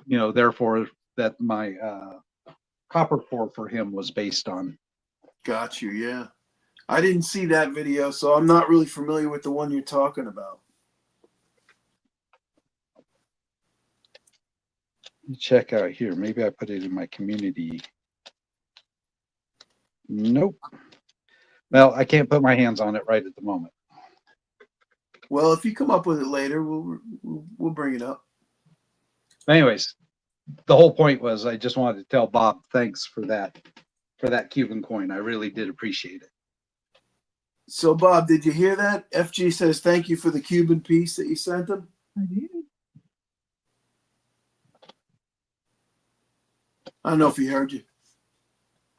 you know, therefore that my copper pour for him was based on. got you. Yeah. I didn't see that video, so I'm not really familiar with the one you're talking about. Check out here. Maybe I put it in my community. Nope. Well, I can't put my hands on it right at the moment. Well, if you come up with it later, we'll bring it up. Anyways, the whole point was I just wanted to tell Bob thanks for that Cuban coin. I really did appreciate it. So, Bob, did you hear that? FG says thank you for the Cuban piece that you sent him. I did. I don't know if he heard you.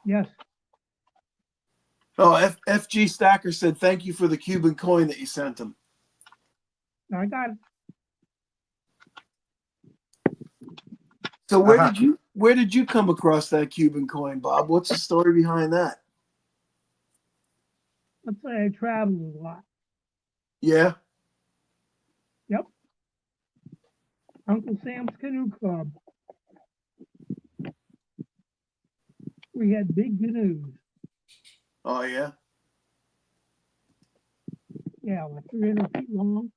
Yes. Oh, FG Stacker said thank you for the Cuban coin that you sent him. I got it. So where did you come across that Cuban coin, Bob? What's the story behind that? Let's say I travel a lot. Yeah. Yep. Uncle Sam's Canoe Club. We had big canoes. Oh yeah. Yeah, like 300 feet long.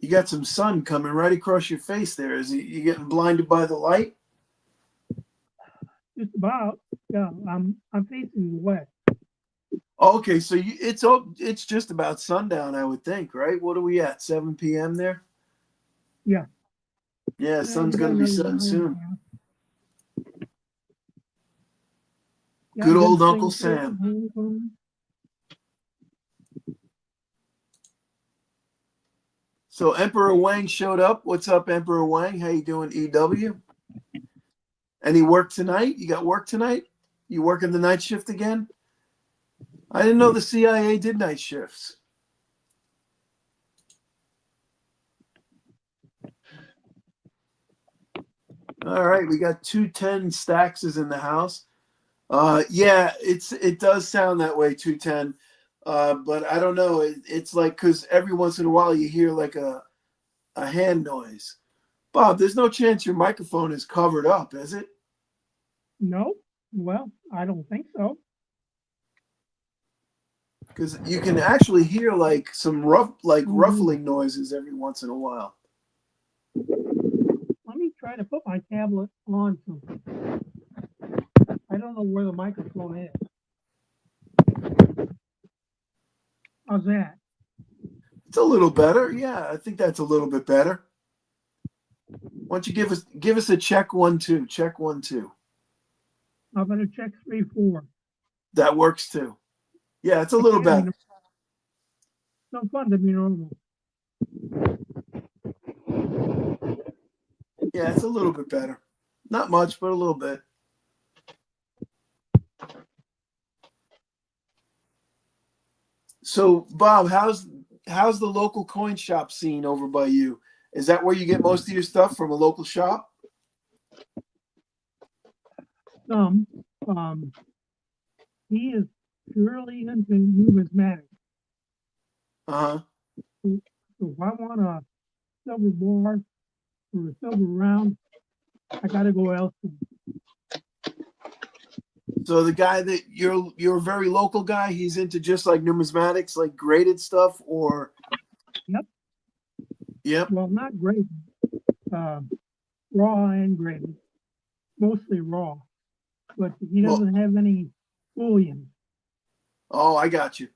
You got some sun coming right across your face there. Is you getting blinded by the light? Just about. Yeah, I'm facing the west. Okay, so it's just about sundown, I would think, right? What are we at? 7 p.m. there? Yeah. Yeah, sun's gonna be setting soon. Yeah, Good I've been old Uncle singing Sam. Hong Kong. So Emperor Wang showed up. What's up, Emperor Wang? How you doing, EW? Any work tonight? You got work tonight? You working the night shift again? I didn't know the CIA did night shifts. All right, we got 210 stacks is in the house. Yeah, it does sound that way, 210. But I don't know. It's like because every once in a while you hear like a hand noise. Bob, there's no chance your microphone is covered up, is it? No? Well, I don't think so. Because you can actually hear like some ruffling noises every once in a while. Let me try to put my tablet on something. I don't know where the microphone is. How's that? It's a little better. Yeah, I think that's a little bit better. Why don't you give us a check 1 2. Check 1 2. I'm gonna check 3 4. That works too. Yeah, it's a little better. No fun to be normal. Yeah, it's a little bit better. Not much, but a little bit. So, Bob, how's the local coin shop scene over by you? Is that where you get most of your stuff, from a local shop? Some. He is purely into numismatics. Uh-huh. So if I want a silver bar or a silver round, I gotta go elsewhere. So the guy that you're a very local guy, he's into just like numismatics, like graded stuff, or Yep. Yep. Well, not graded. Raw and graded. Mostly raw. But he doesn't have any bullion. Oh, I got you.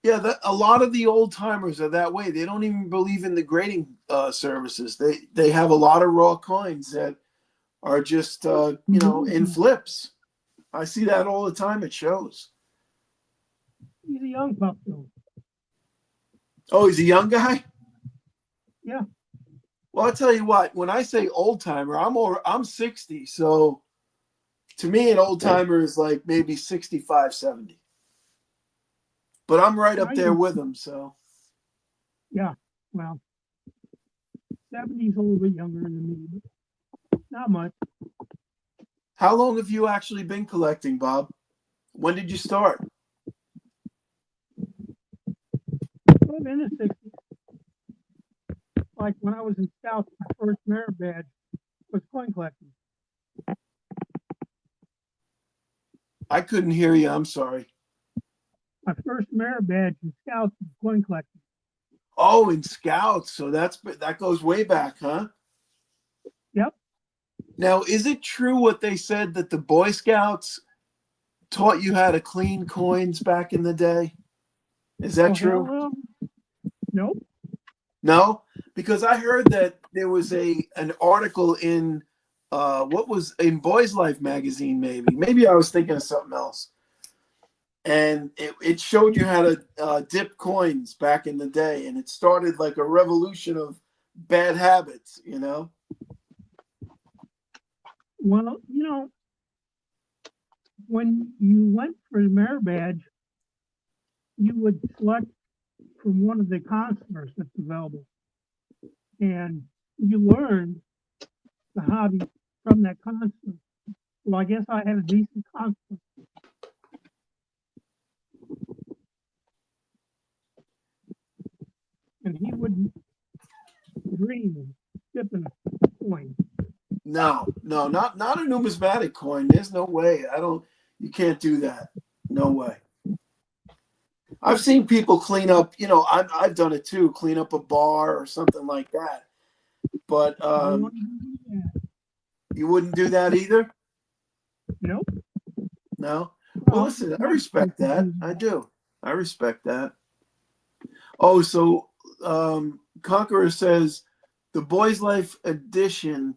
Yeah, a lot of the old timers are that way. They don't even believe in the grading services. They have a lot of raw coins that are just in flips. I see that all the time at shows. He's a young pup though. Oh, he's a young guy? Yeah. Well, I'll tell you what, when I say old timer, I'm 60. So to me, an old timer is like maybe 65, 70. But I'm right up there with them. So Yeah, well, 70's a little bit younger than me, but not much. how long have you actually been collecting, Bob? When did you start? I'm in the 60s. Like when I was in Scouts, my first merit badge was coin collecting. I couldn't hear you. I'm sorry. My first merit badge in Scouts was coin collecting. Oh, in Scouts. So that goes way back, huh? Yep. Now, is it true what they said that the Boy Scouts taught you how to clean coins back in the day? Is that Oh, true? hell no. Nope. No, because I heard that there was an article in what was in Boys Life magazine. Maybe I was thinking of something else, and it showed you how to dip coins back in the day, and it started like a revolution of bad habits. You know? Well, when you went for the merit badge, you would select from one of the constants that's available. And you learned the hobby from that constant. Well, I guess I had a decent constant. And he wouldn't dream of dipping a coin. No, not a numismatic coin. There's no way. I don't. You can't do that. No way. I've seen people clean up. I've done it too. Clean up a bar or something like that. But I wouldn't do that. you wouldn't do that either. Nope. No. Well, listen. I respect that. I do. I respect that. Oh, so Conqueror says the Boys Life edition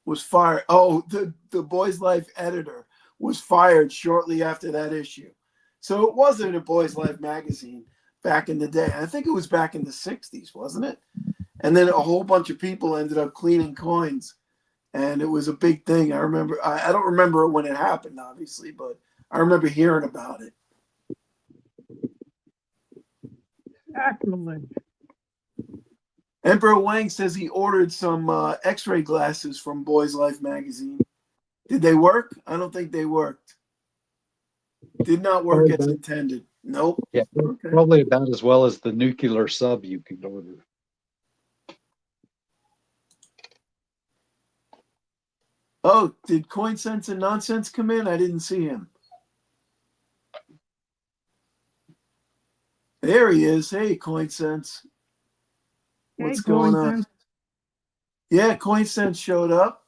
was fired. Oh, the Boys Life editor was fired shortly after that issue. So it wasn't a Boys Life magazine back in the day. I think it was back in the 60s, wasn't it? And then a whole bunch of people ended up cleaning coins. And it was a big thing. I remember, I don't remember when it happened, obviously, but I remember hearing about it. Sacrilege. Emperor Wang says he ordered some x-ray glasses from Boys Life magazine. Did they work? I don't think they worked. Did not work as intended. Nope. Yeah, Okay. probably about as well as the nuclear sub you could order. Oh, did Coin Sense and Nonsense come in? I didn't see him. There he is. Hey, Coin Sense. What's going on? Yeah, Coin Sense showed up.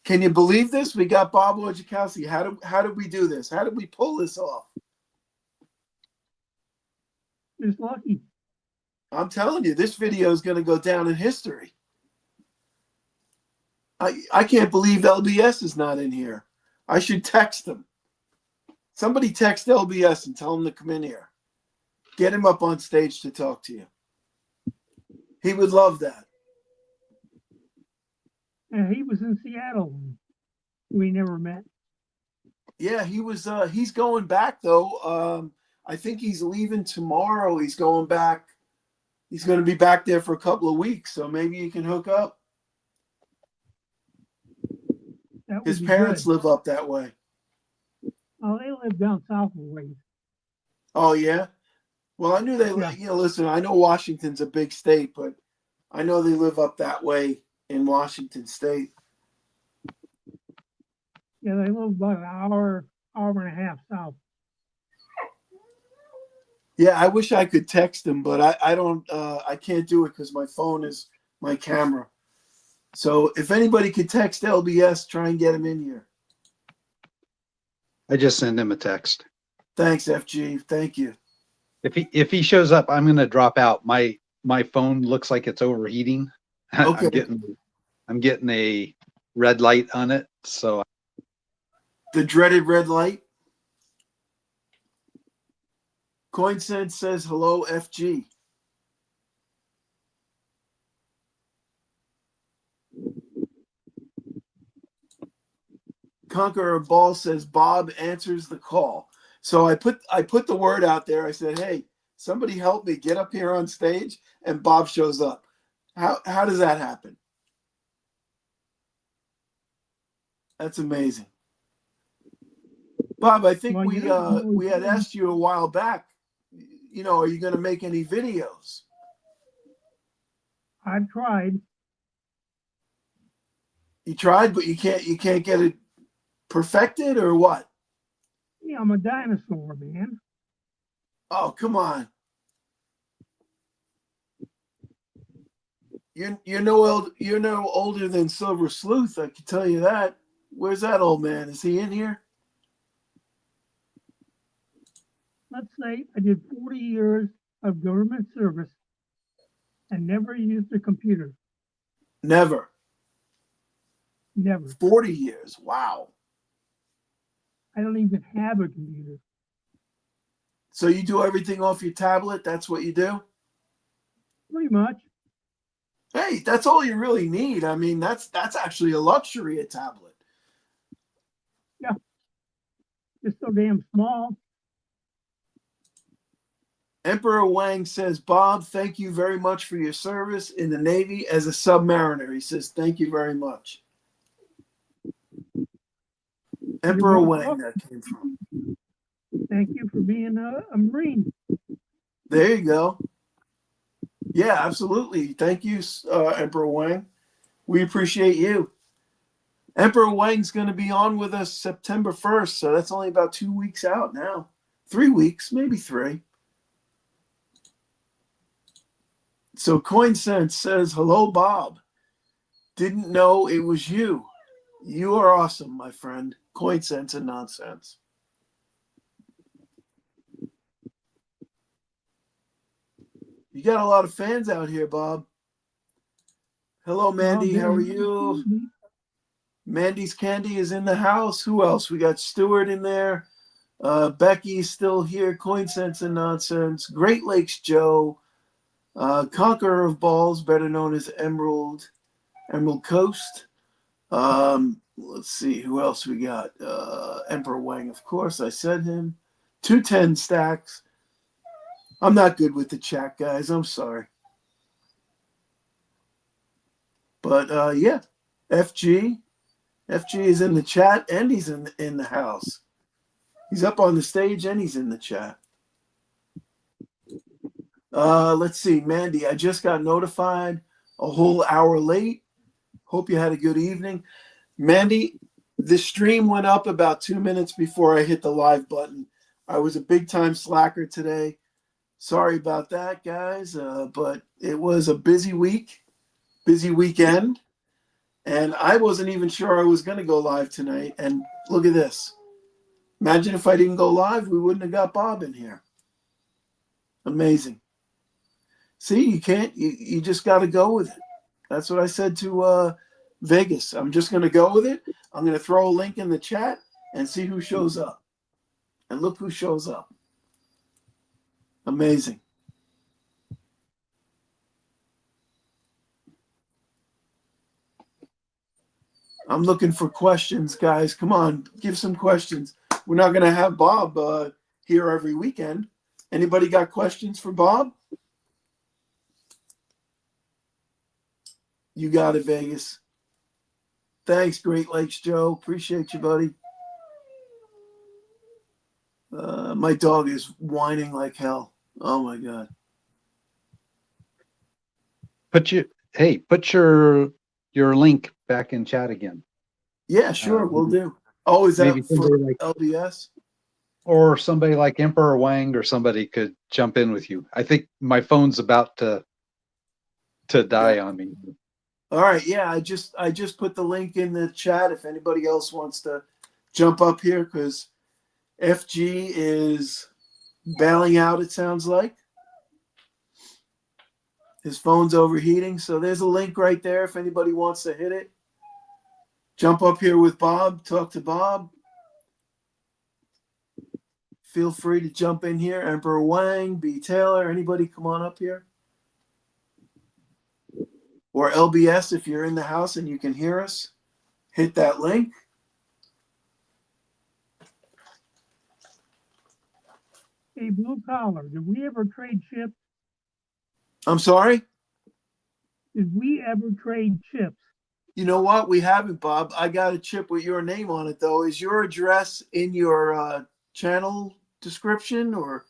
Can you believe this? We got Bob Wojciechowski. How did we do this? How did we pull this off? It's lucky. I'm telling you, this video is going to go down in history. I can't believe LBS is not in here. I should text him. Somebody text LBS and tell him to come in here. Get him up on stage to talk to you. He would love that. Yeah, he was in Seattle. We never met. Yeah, he was. He's going back though. I think he's leaving tomorrow. He's going back. He's going to be back there for a couple of weeks. So maybe you can hook up. His parents live up that way. Oh, they live down south of ways. Oh yeah. Well, I knew they. Yeah. Listen, I know Washington's a big state, but I know they live up that way in Washington State. Yeah, they live about an hour and a half south. Yeah, I wish I could text him, but I don't. I can't do it because my phone is my camera. So if anybody could text LBS, try and get him in here. I just send him a text. Thanks, FG. Thank you. If he shows up, I'm going to drop out. My phone looks like it's overheating. Okay. I'm getting a red light on it. So The dreaded red light. CoinSense says hello, FG. Conqueror Ball says Bob answers the call. So I put the word out there. I said, hey, somebody help me get up here on stage, and Bob shows up. How does that happen? That's amazing. Bob, I think Well, we had asked you a while back, you know, are you going to make any videos? I've tried. You tried, but you can't get it perfected, or what? Yeah, I'm a dinosaur, man. Oh, come on. You're no older than Silver Sleuth, I can tell you that. Where's that old man? Is he in here? Let's say I did 40 years of government service and never used a computer. Never. Never. 40 years. Wow. I don't even have a computer. So you do everything off your tablet? That's what you do? Pretty much. Hey, that's all you really need. I mean, that's actually a luxury, a tablet. Just so damn small. Emperor Wang says, Bob, thank you very much for your service in the Navy as a submariner. He says, thank you very much. Emperor Wang, that came from. Thank you for being a Marine. There you go. Yeah, absolutely. Thank you, Emperor Wang. We appreciate you. Emperor Wang's going to be on with us September 1st, so that's only about 2 weeks out now. 3 weeks, maybe 3. So CoinSense says, hello, Bob. Didn't know it was you. You are awesome, my friend. CoinSense and nonsense. You got a lot of fans out here, Bob. Hello, Mandy. How are you? Mandy's Candy is in the house. Who else? We got Stuart in there. Becky's still here. CoinSense and nonsense. Great Lakes Joe. Conqueror of Balls, better known as Emerald Coast. Let's see who else we got. Emperor Wang, of course. I said him. 210 stacks. I'm not good with the chat, guys. I'm sorry. But yeah, FG is in the chat, and he's in the house. He's up on the stage and he's in the chat. Let's see, Mandy, I just got notified a whole hour late. Hope you had a good evening. Mandy, the stream went up about 2 minutes before I hit the live button. I was a big time slacker today. Sorry about that, guys. But it was a busy weekend. And I wasn't even sure I was going to go live tonight. And look at this. Imagine if I didn't go live, we wouldn't have got Bob in here. Amazing. See, you just got to go with it. That's what I said to Vegas. I'm just going to go with it. I'm going to throw a link in the chat and see who shows up. And look who shows up. Amazing. I'm looking for questions, guys. Come on, give some questions. We're not going to have Bob here every weekend. Anybody got questions for Bob? You got it, Vegas. Thanks, Great Lakes Joe. Appreciate you, buddy. My dog is whining like hell. Oh my God. Put your link back in chat again. Yeah, sure, we'll do. Oh, is that maybe for somebody like LBS? or somebody like Emperor Wang or somebody could jump in with you. I think my phone's about to die on me. All right, yeah, I just put the link in the chat if anybody else wants to jump up here, because FG is bailing out, it sounds like. His phone's overheating, so there's a link right there if anybody wants to hit it. Jump up here with Bob, talk to Bob. Feel free to jump in here. Emperor Wang, B. Taylor, anybody come on up here. Or LBS, if you're in the house and you can hear us, hit that link. Hey, blue collar, did we ever trade chips? I'm sorry? Did we ever trade chips? You know what? We haven't, Bob. I got a chip with your name on it, though. Is your address in your channel description or?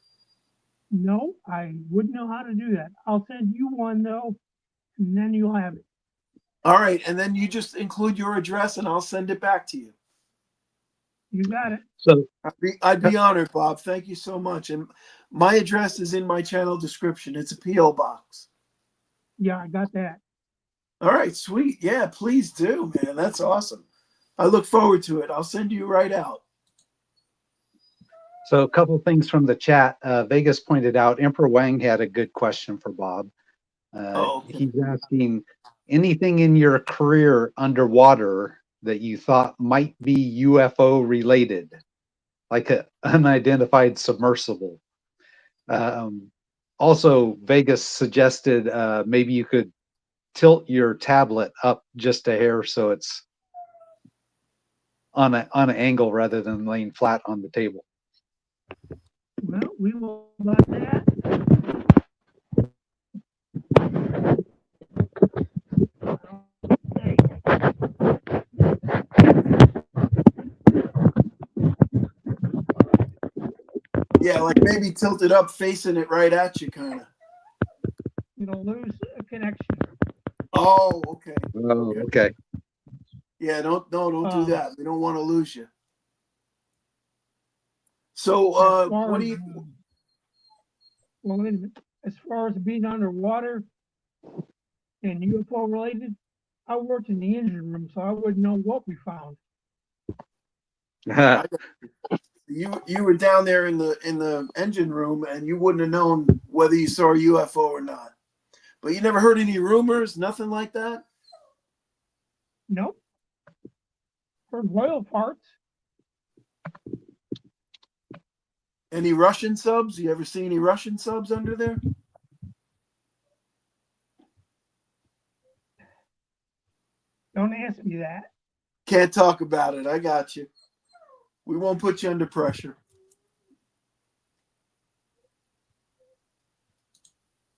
No, I wouldn't know how to do that. I'll send you one though, and then you'll have it. All right. And then you just include your address and I'll send it back to you. You got it. So, I'd be honored, Bob. Thank you so much. And my address is in my channel description. It's a P.O. box. Yeah, I got that. All right, sweet. Yeah, please do, man. That's awesome. I look forward to it. I'll send you right out. so a couple things from the chat. Vegas pointed out Emperor Wang had a good question for Bob. Okay. He's asking anything in your career underwater that you thought might be UFO related, like an unidentified submersible. Also, Vegas suggested maybe you could tilt your tablet up just a hair so it's on an angle rather than laying flat on the table. Well, we will about that. Yeah, like maybe tilt it up, facing it right at you, kind of. It'll lose a connection. Oh, okay. Oh, okay. Yeah, don't do that. We don't want to lose you. As So, far what do as, you? well, wait a minute. As far as being underwater and UFO related, I worked in the engine room, so I wouldn't know what we found. You were down there in the engine room, and you wouldn't have known whether you saw a UFO or not. But you never heard any rumors, nothing like that. Nope. Heard oil parts. Any Russian subs? You ever see any Russian subs under there? Don't ask me that. Can't talk about it. I got you. We won't put you under pressure.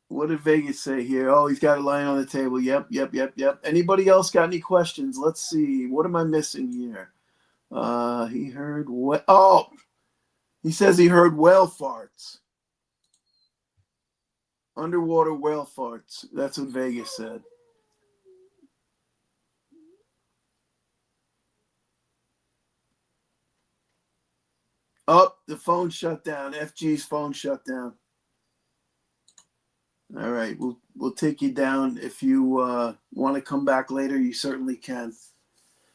What did Vegas say here? Oh, he's got it lying on the table. Yep. Anybody else got any questions? Let's see. What am I missing here? He heard what? Oh, he says he heard whale farts. Underwater whale farts. That's what Vegas said. Oh, the phone shut down. FG's phone shut down. All right, we'll take you down. If you want to come back later, you certainly can.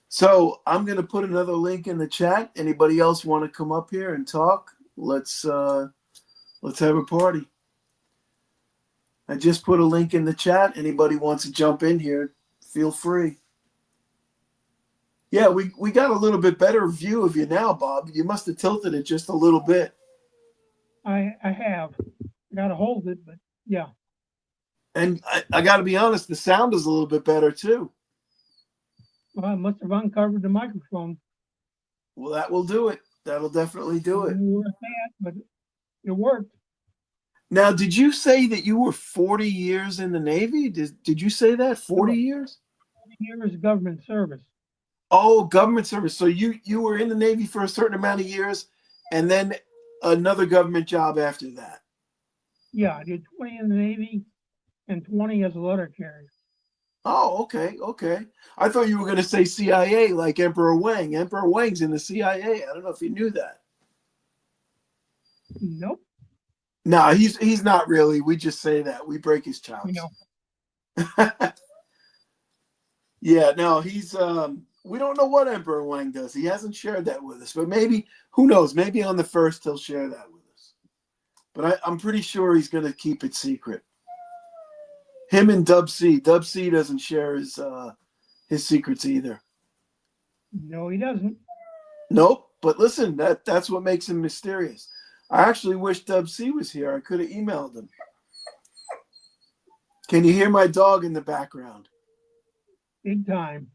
So I'm going to put another link in the chat. Anybody else want to come up here and talk? Let's have a party. I just put a link in the chat. Anybody wants to jump in here, feel free. Yeah, we got a little bit better view of you now, Bob. You must have tilted it just a little bit. I have. I got to hold it, but yeah. And I got to be honest, the sound is a little bit better too. Well, I must have uncovered the microphone. Well, that will do it. That'll definitely do it. But it worked. Now, did you say that you were 40 years in the Navy? Did you say that? 40 years? 40 years of government service. Oh, government service. So you were in the Navy for a certain amount of years and then another government job after that. Yeah, I did 20 in the Navy and 20 as a letter carrier. Oh, okay. I thought you were going to say CIA like Emperor Wang. Emperor Wang's in the CIA. I don't know if you knew that. Nope. No, he's not really. We just say that. We break his chops. You know. Yeah, no, he's we don't know what Emperor Wang does. He hasn't shared that with us, but maybe, who knows, maybe on the first he'll share that with us. But I'm pretty sure he's going to keep it secret. Him and Dub C. Dub C doesn't share his secrets either. No, he doesn't. Nope. But listen, that's what makes him mysterious. I actually wish Dub C was here. I could have emailed him. Can you hear my dog in the background? Big time.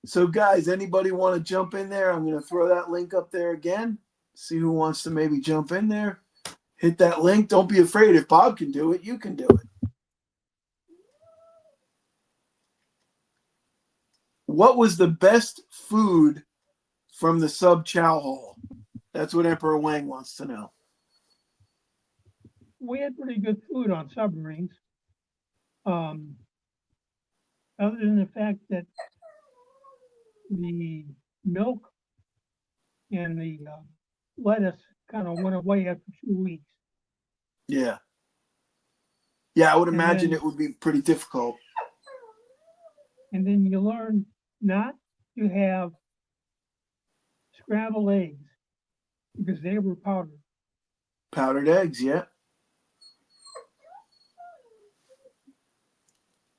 So guys, anybody want to jump in there? I'm going to throw that link up there again. See who wants to maybe jump in there. Hit that link. Don't be afraid. If Bob can do it, you can do it. What was the best food from the sub chow hall? That's what Emperor Wang wants to know. We had pretty good food on submarines. Other than the fact that the milk and the lettuce kind of went away after 2 weeks. Yeah. Yeah, I would And imagine then- it would be pretty difficult. And then you learn not to have scrambled eggs because they were powdered. Powdered eggs, yeah.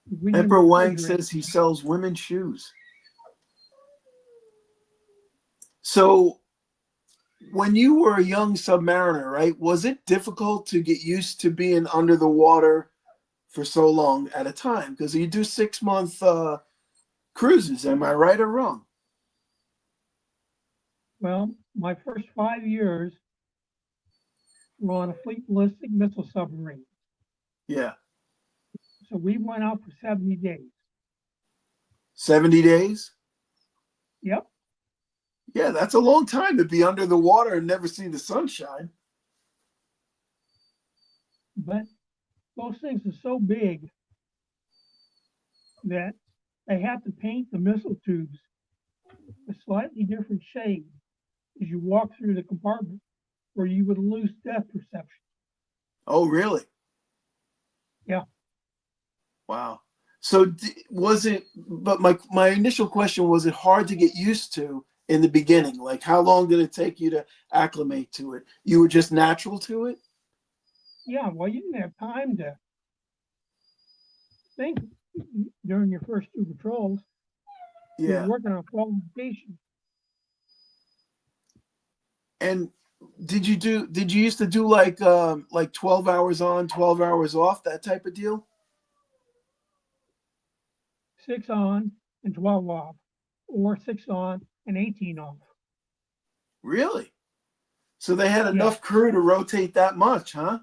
We didn't Emperor Wang refrigerate. says he sells women's shoes. So, when you were a young submariner, right, was it difficult to get used to being under the water for so long at a time? Because you do 6-month cruises, am I right or wrong? Well, my first 5 years were on a fleet ballistic missile submarine. Yeah. So we went out for 70 days. 70 days? Yep. Yeah, that's a long time to be under the water and never see the sunshine. But those things are so big that they have to paint the missile tubes a slightly different shade as you walk through the compartment, or you would lose depth perception. Oh, really? Yeah. Wow. So was it, but my initial question, was it hard to get used to in the beginning? Like, how long did it take you to acclimate to it? You were just natural to it? Yeah, well, you didn't have time to think during your first 2 patrols. Yeah. You're working on qualification. And did you used to do like 12 hours on, 12 hours off, that type of deal? 6 on and 12 off, or 6 on and 18 off. Really? So they had Yeah. enough crew to rotate that much, huh?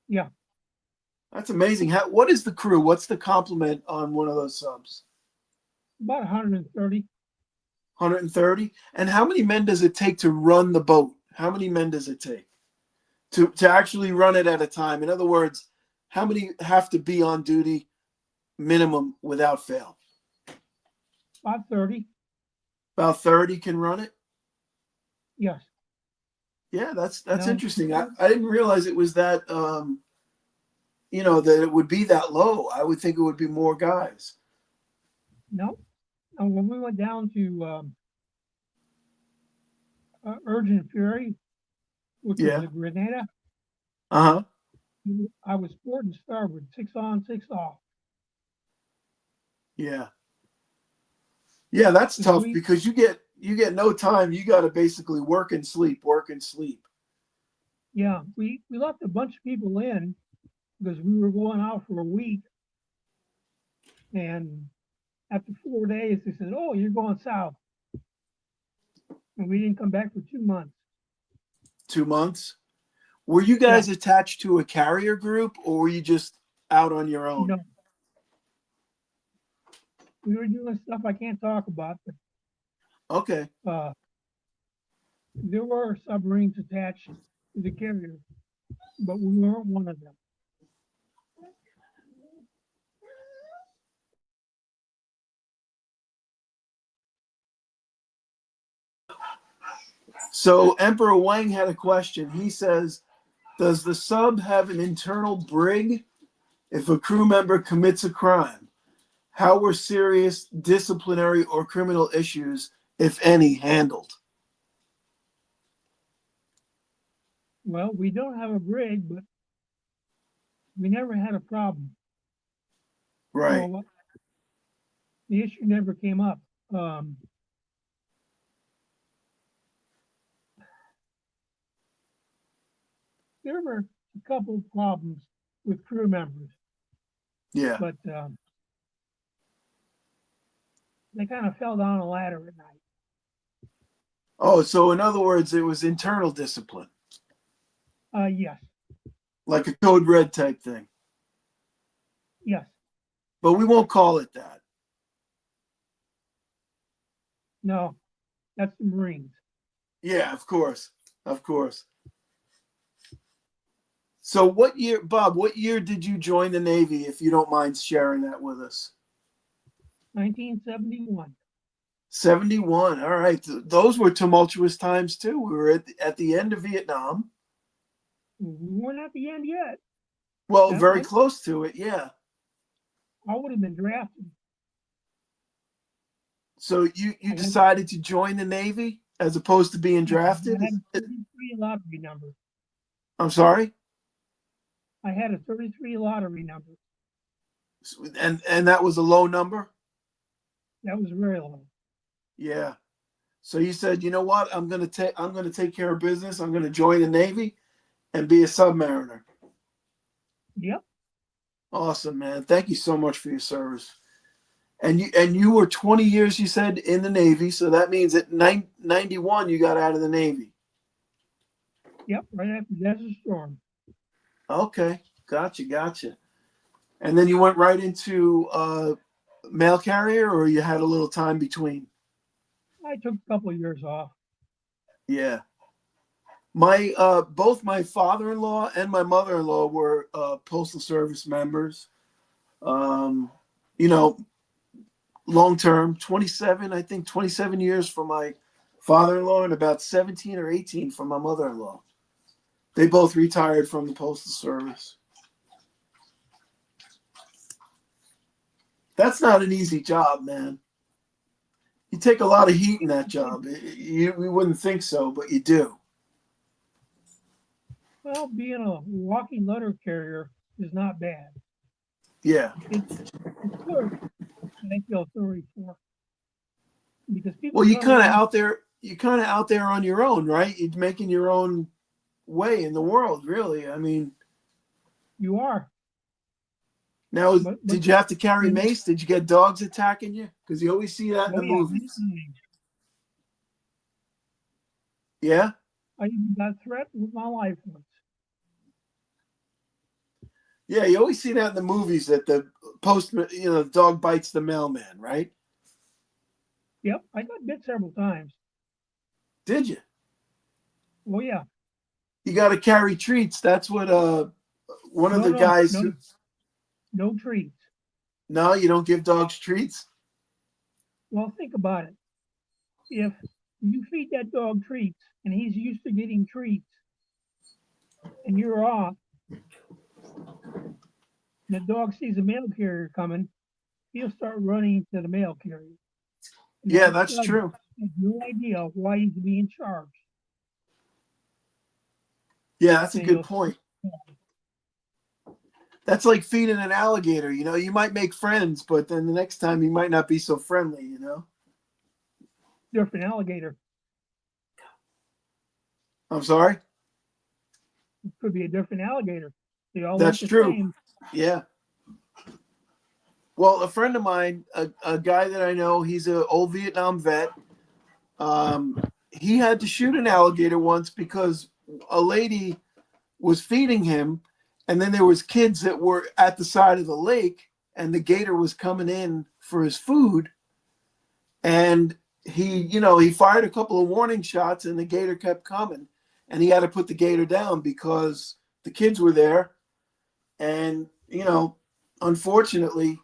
Yeah. That's amazing. What is the crew? What's the complement on one of those subs? About 130. 130? And how many men does it take to run the boat? How many men does it take to actually run it at a time? In other words, how many have to be on duty minimum without fail? About 30. About 30 can run it? Yes. Yeah, that's No. interesting. I didn't realize it was that that it would be that low. I would think it would be more guys. No. And when we went down to Urgent Fury, which Yeah. was a Grenada, Uh-huh. I was port and starboard, 6 on, 6 off. Yeah. Yeah, that's tough We- because you get no time. You got to basically work and sleep, work and sleep. Yeah, we left a bunch of people in because we were going out for a week. And after 4 days, they said, "Oh, you're going south." And we didn't come back for 2 months. 2 months. Were you guys attached to a carrier group or were you just out on your own? No. We were doing stuff I can't talk about, but Okay. there were submarines attached to the carrier, but we weren't one of them. So Emperor Wang had a question. He says, does the sub have an internal brig if a crew member commits a crime? How were serious disciplinary or criminal issues, if any, handled? Well, we don't have a brig, but we never had a problem. Right. So, the issue never came up. There were a couple of problems with crew members, Yeah. but they kind of fell down a ladder at night. Oh, so in other words, it was internal discipline, Yes, like a code red type thing. yes. But we won't call it that. No, that's the Marines. Yeah, of course. Of course. So what year, Bob, what year did you join the Navy, if you don't mind sharing that with us? 1971. 71. All right. Those were tumultuous times too. We were at the end of Vietnam. We weren't at the end yet. Well, That very was- close to it. Yeah. I would have been drafted. So you decided to join the Navy as opposed to being drafted? I had a 33 lottery number. I'm sorry? I had a 33 lottery number. And that was a low number? That was very low. Yeah. So you said, you know what? I'm gonna take care of business. I'm gonna join the Navy and be a submariner. Yep. Awesome, man. Thank you so much for your service. And you were 20 years, you said, in the Navy. So that means at 91 you got out of the Navy. Yep. Right after Desert Storm. Okay, gotcha. And then you went right into mail carrier, or you had a little time between? I took a couple of years off. Yeah. My both my father-in-law and my mother-in-law were postal service members. You know, long term, 27 years for my father-in-law and about 17 or 18 for my mother-in-law. They both retired from the postal service. That's not an easy job, man. You take a lot of heat in that job. We wouldn't think so, but you do. Well, being a walking letter carrier is not bad. Yeah. It's work that I feel sorry for. Because people Well, you come kind of in- out there. You're kind of out there on your own, right? You're making your own way in the world, really. I mean, You are. now, But- did you have to carry mace? Did you get dogs attacking you? Because you always see that in Oh, the yeah, movies. many times. Yeah. I even got threatened with my life once. Yeah, you always see that in the movies that the postman, the dog bites the mailman, right? Yep, I got bit several times. Did you? Oh yeah. You got to carry treats. That's what one of No, the no, guys. no. Who, No treats. no, you don't give dogs treats. Well, think about it. If you feed that dog treats and he's used to getting treats and you're off, and the dog sees a mail carrier coming, he'll start running to the mail carrier. And Yeah, that that's dog true. has no idea why he's being charged. Yeah, that's a And good he'll- point. That's like feeding an alligator. You might make friends, but then the next time he might not be so friendly. Different alligator. I'm sorry. It could be a different alligator. They all That's look the true. same. Yeah. Well, a friend of mine, a guy that I know, he's an old Vietnam vet. He had to shoot an alligator once because a lady was feeding him, and then there was kids that were at the side of the lake, and the gator was coming in for his food, and he fired a couple of warning shots, and the gator kept coming, and he had to put the gator down because the kids were there, and unfortunately,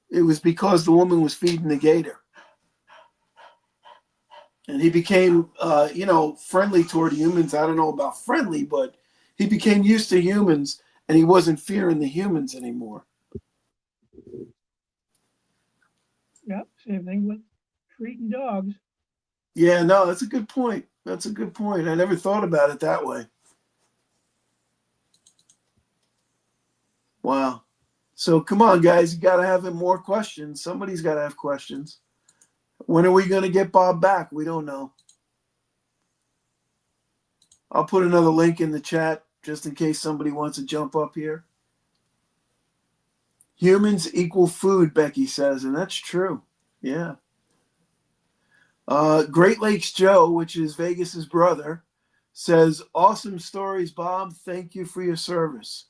it was because the woman was feeding the gator. And he became, friendly toward humans. I don't know about friendly, but he became used to humans, and he wasn't fearing the humans anymore. Yep, same thing with treating dogs. Yeah, no, that's a good point. That's a good point. I never thought about it that way. Wow. So come on, guys, you got to have more questions. Somebody's got to have questions. When are we going to get Bob back? We don't know. I'll put another link in the chat just in case somebody wants to jump up here. Humans equal food, Becky says, and that's true. Yeah. Great Lakes Joe, which is Vegas's brother, says, "Awesome stories, Bob. Thank you for your service."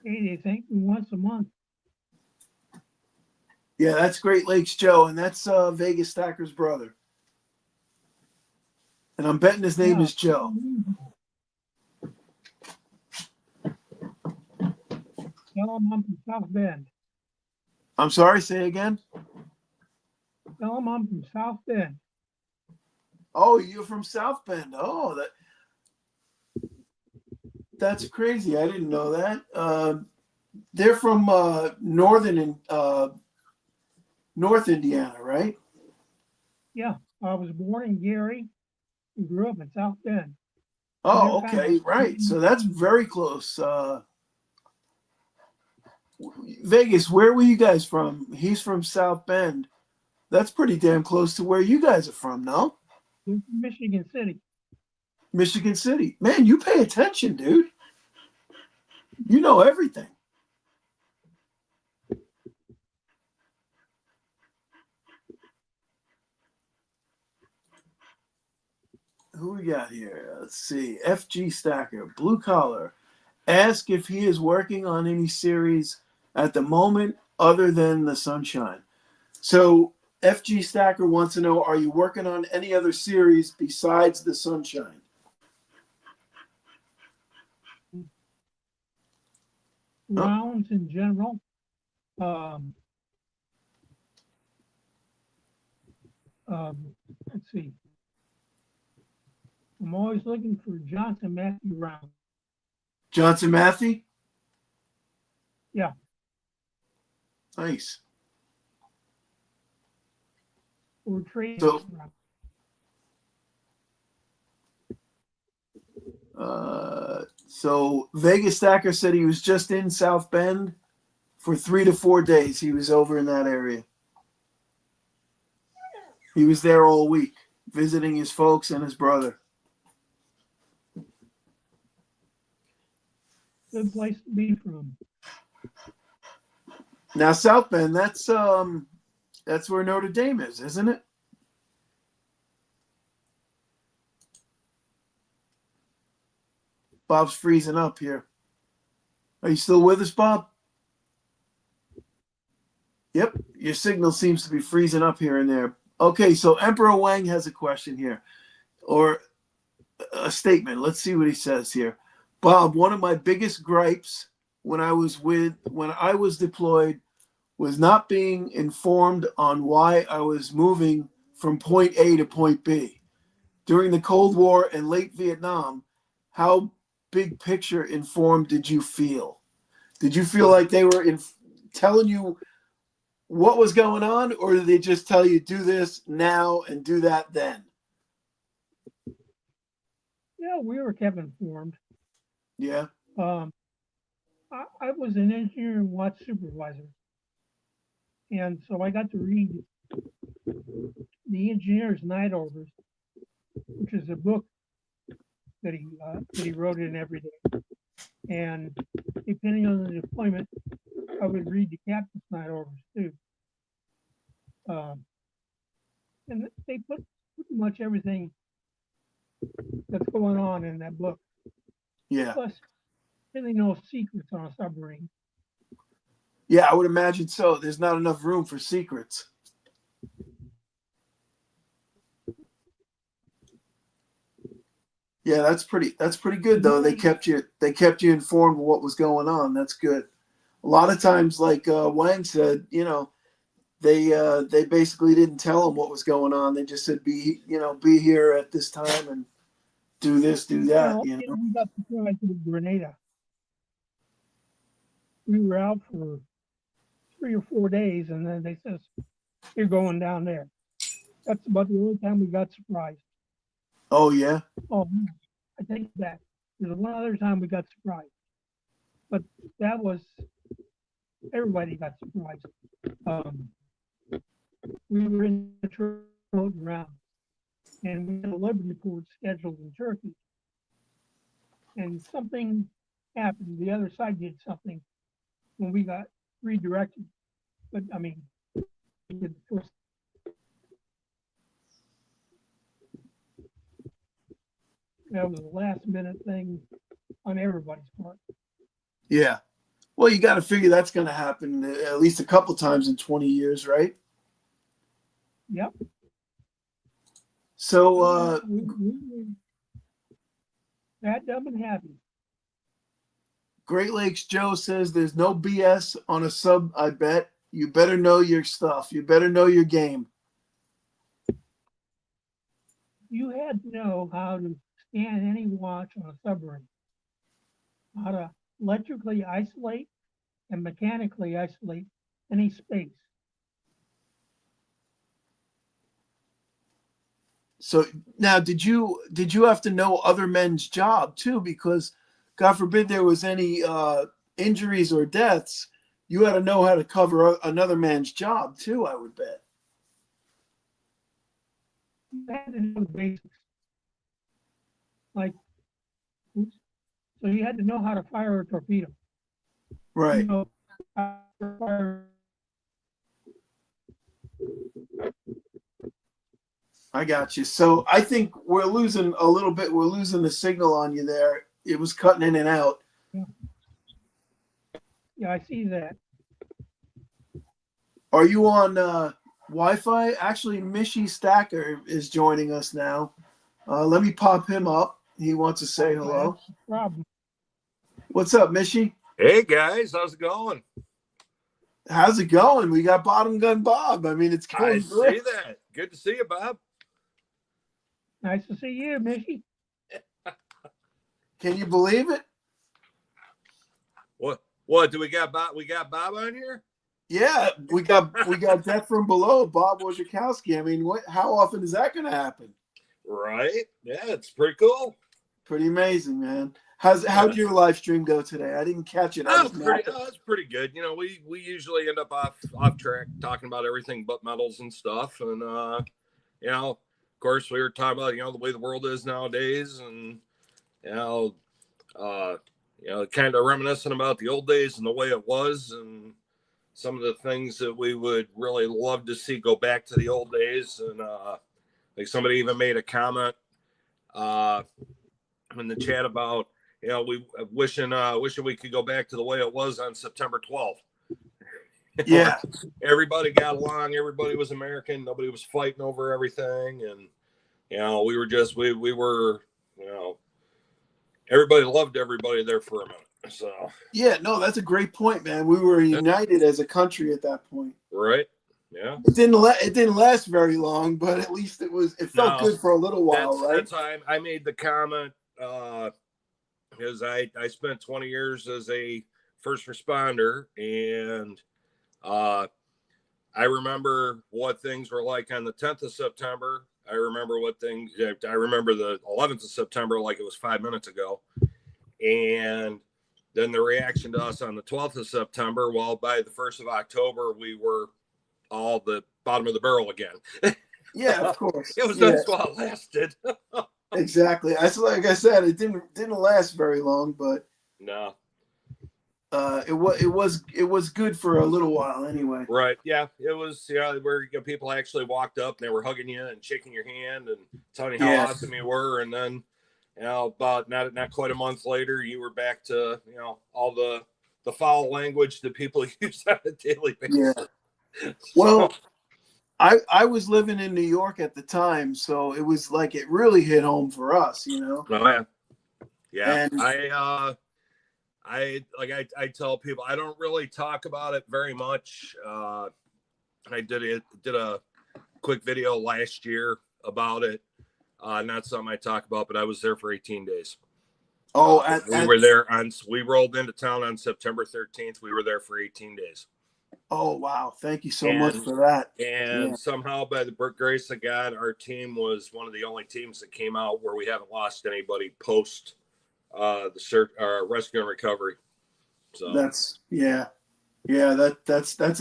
Hey, they thank me once a month. Yeah, that's Great Lakes Joe, and that's Vegas Stacker's brother. And I'm betting his name Yeah. is Joe. Tell them I'm from South Bend. I'm sorry, say again. Tell them I'm from South Bend. Oh, you're from South Bend. Oh, that's crazy. I didn't know that. They're from North Indiana, right? Yeah, I was born in Gary and grew up in South Bend. Oh, They're kind okay, of- right. So that's very close. Vegas, where were you guys from? He's from South Bend. That's pretty damn close to where you guys are from, no? Michigan City. Michigan City. Man, you pay attention, dude. You know everything. Who we got here? Let's see. FG Stacker, blue collar. Ask if he is working on any series at the moment other than The Sunshine. So FG Stacker wants to know, are you working on any other series besides The Sunshine? Rounds in general. Let's see. I'm always looking for Johnson Matthew Round. Johnson Matthey? Yeah. Nice. Or Trace So- Round. So Vegas Stacker said he was just in South Bend for 3 to 4 days. He was over in that area. He was there all week visiting his folks and his brother. Good place to be from. Now South Bend, that's where Notre Dame is, isn't it? Bob's freezing up here. Are you still with us, Bob? Yep, your signal seems to be freezing up here and there. Okay, so Emperor Wang has a question here, or a statement. Let's see what he says here. Bob, one of my biggest gripes when I was deployed was not being informed on why I was moving from point A to point B. During the Cold War and late Vietnam, how big picture informed did you feel? Did you feel like they were telling you what was going on, or did they just tell you do this now and do that then? Yeah, we were kept informed. Yeah. I was an engineer and watch supervisor. And so I got to read the Engineer's Night Orders, which is a book that he wrote in every day. And depending on the deployment, I would read the Captain's Night Orders too. And they put pretty much everything that's going on in that book. Yeah. Plus, really no secrets on a submarine. Yeah, I would imagine so. There's not enough room for secrets. Yeah, that's pretty good though. They kept you informed of what was going on. That's good. A lot of times, like Wang said, they basically didn't tell him what was going on. They just said be here at this time and do this, do that. Well, we got surprised with Grenada. We were out for 3 or 4 days, and then they says, "You're going down there." That's about the only time we got surprised. Oh yeah. Oh, I take it back. There's one other time we got surprised, but that was everybody got surprised. We were in the road round, and we had a Liberty port scheduled in Turkey, and something happened. The other side did something when we got redirected, But I mean, it was, that was a last minute thing on everybody's part. Yeah. Well, you got to figure that's going to happen at least a couple times in 20 years, right? Yep. So, We were fat, dumb, and happy. Great Lakes Joe says there's no BS on a sub, I bet. You better know your stuff. You better know your game. You had to know how to scan any watch on a submarine, how to electrically isolate and mechanically isolate any space. So now, did you have to know other men's job too? Because God forbid there was any injuries or deaths, you had to know how to cover another man's job too, I would bet. You had to know the basics. Like, oops. So you had to know how to fire a torpedo. Right. You know, how to fire. I got you. So I think we're losing a little bit. We're losing the signal on you there. It was cutting in and out. Yeah, I see that. Are you on Wi-Fi? Actually, Mishy Stacker is joining us now. Let me pop him up. He wants to say hello. That's the problem. What's up, Mishy? Hey guys, how's it going? How's it going? We got Bottom Gun Bob. I mean, it's I going see great. that. Good to see you, Bob. Nice to see you, Mickey. Can you believe it? What do we got? Bob? We got Bob on here? Yeah, we got Death from Below, Bob Wojciechowski. I mean, how often is that going to happen? Right. Yeah, it's pretty cool. Pretty amazing, man. How'd your live stream go today? I didn't catch it. It's pretty good. You know, we usually end up off track talking about everything but metals and stuff. And you know, of course we were talking about, the way the world is nowadays, and kind of reminiscing about the old days and the way it was, and some of the things that we would really love to see go back to the old days. And like somebody even made a comment in the chat about, we wishing we could go back to the way it was on September 12th. Yeah. Everybody got along. Everybody was American. Nobody was fighting over everything. And, we were, everybody loved everybody there for a minute. So, Yeah, no, that's a great point, man. We were united as a country at that point. right. Yeah. It didn't last very long, but at least it felt good for a little while, right? That's why I made the comment, because I spent 20 years as a first responder, and I remember what things were like on the 10th of September. I remember the 11th of September like it was 5 minutes ago. And then the reaction to us on the 12th of September, well, by the 1st of October, we were all the bottom of the barrel again. Yeah, of course. It was that's while it lasted. Exactly. Like I said, it didn't last very long, but No. It was good for a little while anyway. Right. Yeah. It was, where people actually walked up and they were hugging you and shaking your hand and telling you how awesome you were. And then, about not quite a month later, you were back to, all the foul language that people use on a daily basis. Yeah. Well, I was living in New York at the time, so it was like it really hit home for us, Oh, yeah. Yeah. And I tell people I don't really talk about it very much. I did a quick video last year about it. Not something I talk about, but I was there for 18 days. We rolled into town on September 13th. We were there for 18 days. Oh, wow. Thank you so much for that. And somehow, by the grace of God, our team was one of the only teams that came out where we haven't lost anybody post the rescue and recovery. So that's a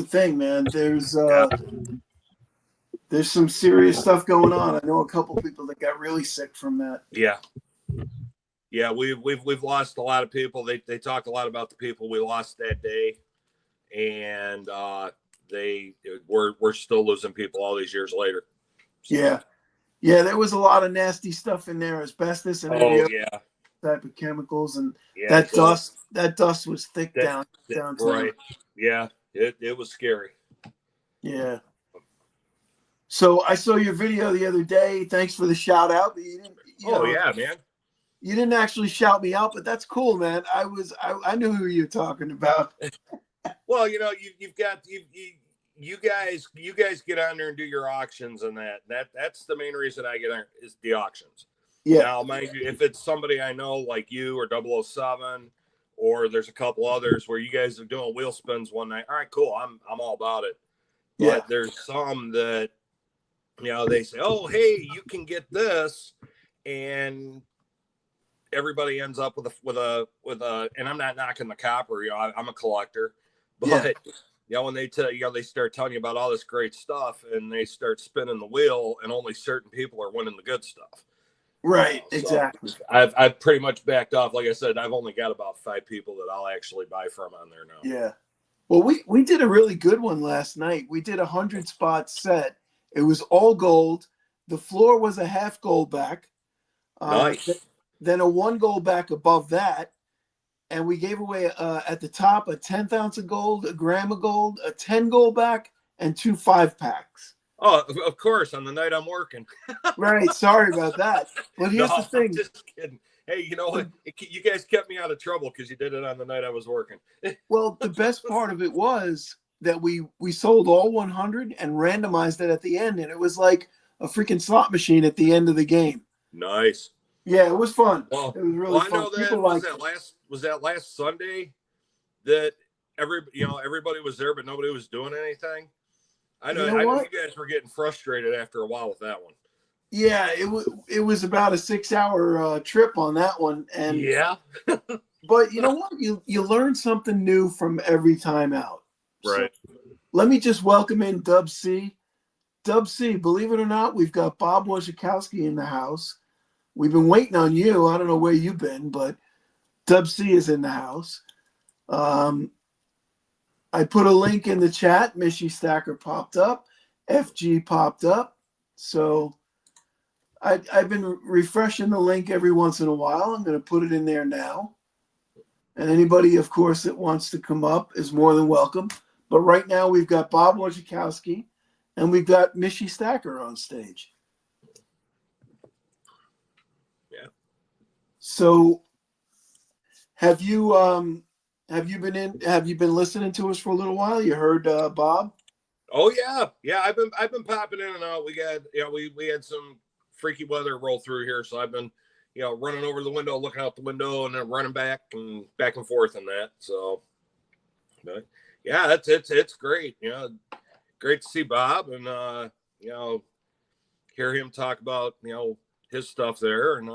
thing, man. There's some serious stuff going on. I know a couple people that got really sick from that. Yeah, we've lost a lot of people. They talk a lot about the people we lost that day, and we're still losing people all these years later. So, Yeah, there was a lot of nasty stuff in there, asbestos and every oh other yeah, type of chemicals, and yeah. that so dust was thick that- downtown. right. Yeah, it was scary. Yeah. So I saw your video the other day. Thanks for the shout out. Yeah, man. You didn't actually shout me out, but that's cool, man. I knew who you were talking about. Well, you've got you guys get on there and do your auctions, and that's the main reason I get on is the auctions. Yeah. Now, mind you, if it's somebody I know like you or 007, or there's a couple others where you guys are doing wheel spins one night, all right, cool. I'm all about it. But Yeah. there's some that they say, oh, hey, you can get this, and everybody ends up with a and I'm not knocking the copper, I'm a collector, but when they they start telling you about all this great stuff and they start spinning the wheel and only certain people are winning the good stuff. Right. So Exactly. I've pretty much backed off. Like I said, I've only got about 5 people that I'll actually buy from on there now. Yeah. Well, we did a really good one last night. We did 100 spot set. It was all gold. The floor was a half gold back. Nice. Then a 1 gold back above that. And we gave away at the top a 10th ounce of gold, a gram of gold, a 10 gold back, and 2 5-packs. Oh, of course, on the night I'm working. Right. Sorry about that. But here's the thing. I'm just kidding. Hey, you know what? You guys kept me out of trouble because you did it on the night I was working. Well, the best part of it was that we sold all 100 and randomized it at the end, and it was like a freaking slot machine at the end of the game. Nice. Yeah, it was fun. Well, It was really I fun. know that People was that last Sunday that everybody was there, but nobody was doing anything. I know, You know I know what? you guys were getting frustrated after a while with that one. Yeah, it was about a 6-hour trip on that one, and Yeah. but you know what? You learn something new from every time out. Right. So, let me just welcome in Dub C. Dub C, believe it or not, we've got Bob Wojciechowski in the house. We've been waiting on you. I don't know where you've been, but Dub C is in the house. I put a link in the chat. Mishy Stacker popped up. FG popped up. So I've been refreshing the link every once in a while. I'm going to put it in there now. And anybody, of course, that wants to come up is more than welcome. But right now we've got Bob Wojciechowski and we've got Mishy Stacker on stage. Yeah. So have you been listening to us for a little while? You heard Bob? Oh yeah. I've been popping in and out. We got we had some freaky weather roll through here, so I've been running over the window, looking out the window, and then running back and forth in that. So, but yeah, it's great. Great to see Bob and hear him talk about his stuff there, and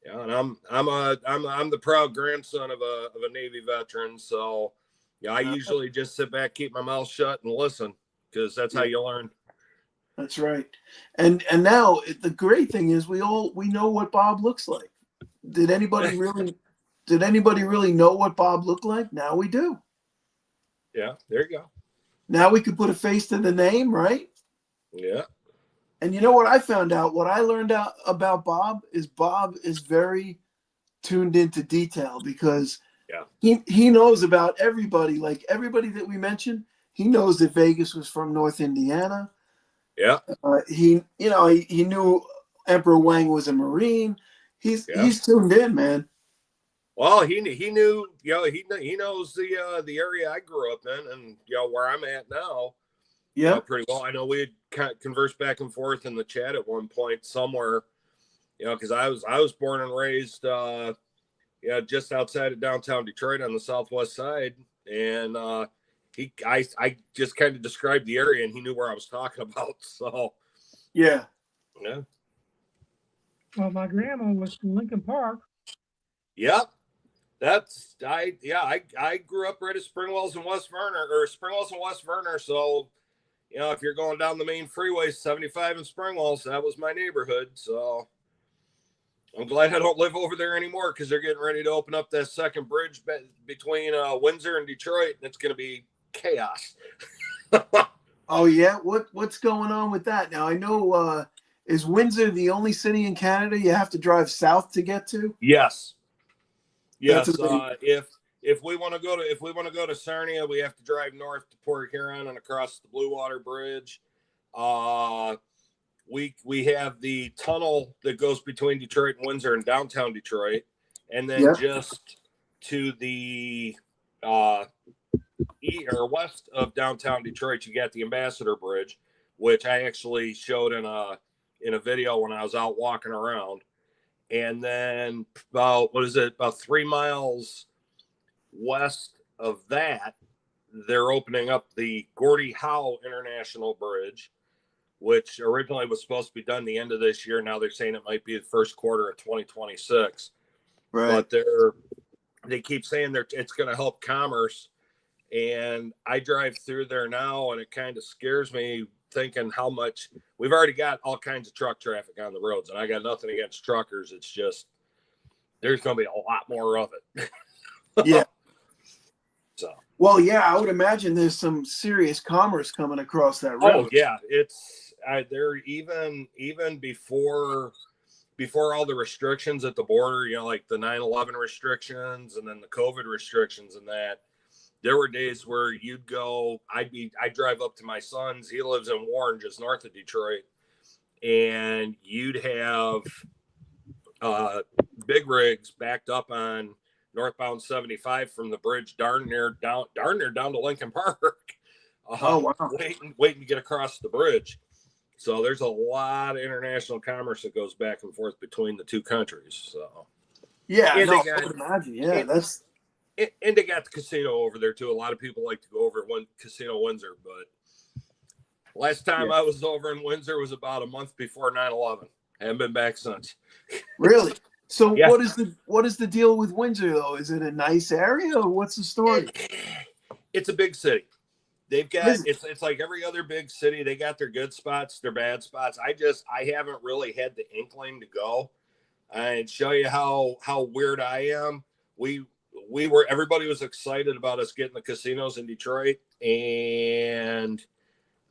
and I'm the proud grandson of a Navy veteran, so I usually just sit back, keep my mouth shut, and listen, because that's how you learn. That's right. And now the great thing is we know what Bob looks like. Did anybody really know what Bob looked like? Now we do. Yeah, there you go. Now we can put a face to the name, right? Yeah. And you know what I found out? What I learned out about Bob is very tuned into detail, because he knows about everybody. Like everybody that we mentioned, he knows that Vegas was from North Indiana. Yeah. He knew Emperor Wang was a Marine. He's tuned in, man. Well, he knew, he knows the area I grew up in, and where I'm at now. Yeah, pretty well. I know we had kind of conversed back and forth in the chat at one point somewhere, because I was born and raised just outside of downtown Detroit on the southwest side, and I just kind of described the area, and he knew where I was talking about. So yeah. Well, my grandma was from Lincoln Park. Yep. I grew up right at Springwells and West Verner. So, if you're going down the main freeway, 75 in Springwells, that was my neighborhood. So I'm glad I don't live over there anymore, because they're getting ready to open up that second bridge between Windsor and Detroit. And it's going to be chaos. Oh yeah, what's going on with that now? I know. Is Windsor the only city in Canada you have to drive south to get to? Yes. That's Yes. amazing. If we want to go to Sarnia, we have to drive north to Port Huron and across the Blue Water Bridge. We have the tunnel that goes between Detroit and Windsor and downtown Detroit, and then Yeah. just to the west of downtown Detroit, you got the Ambassador Bridge, which I actually showed in a video when I was out walking around. And then about 3 miles west of that, they're opening up the Gordie Howe International Bridge, which originally was supposed to be done the end of this year. Now they're saying it might be the first quarter of 2026. Right. But they keep saying it's going to help commerce. And I drive through there now, and it kind of scares me thinking how much we've already got all kinds of truck traffic on the roads. And I got nothing against truckers. It's just there's going to be a lot more of it. Yeah. So. Well, yeah, I would imagine there's some serious commerce coming across that road. Oh yeah, they're even before all the restrictions at the border, like the 9/11 restrictions and then the COVID restrictions and that. There were days where you'd go, I'd drive up to my son's, he lives in Warren, just north of Detroit, and you'd have big rigs backed up on northbound 75 from the bridge darn near down to Lincoln Park. Oh wow. Waiting to get across the bridge. So there's a lot of international commerce that goes back and forth between the two countries. So Yeah, And no, they got- I would imagine. Yeah, that's and they got the casino over there too. A lot of people like to go over one Casino Windsor, but last time I was over in Windsor was about a month before 9/11. I haven't been back since. really. So Yeah. what is the deal with Windsor though? Is it a nice area or what's the story? It's a big city. They've got Is it? it's like every other big city. They got their good spots, their bad spots. I haven't really had the inkling to go and show you how weird I am. Everybody was excited about us getting the casinos in Detroit, and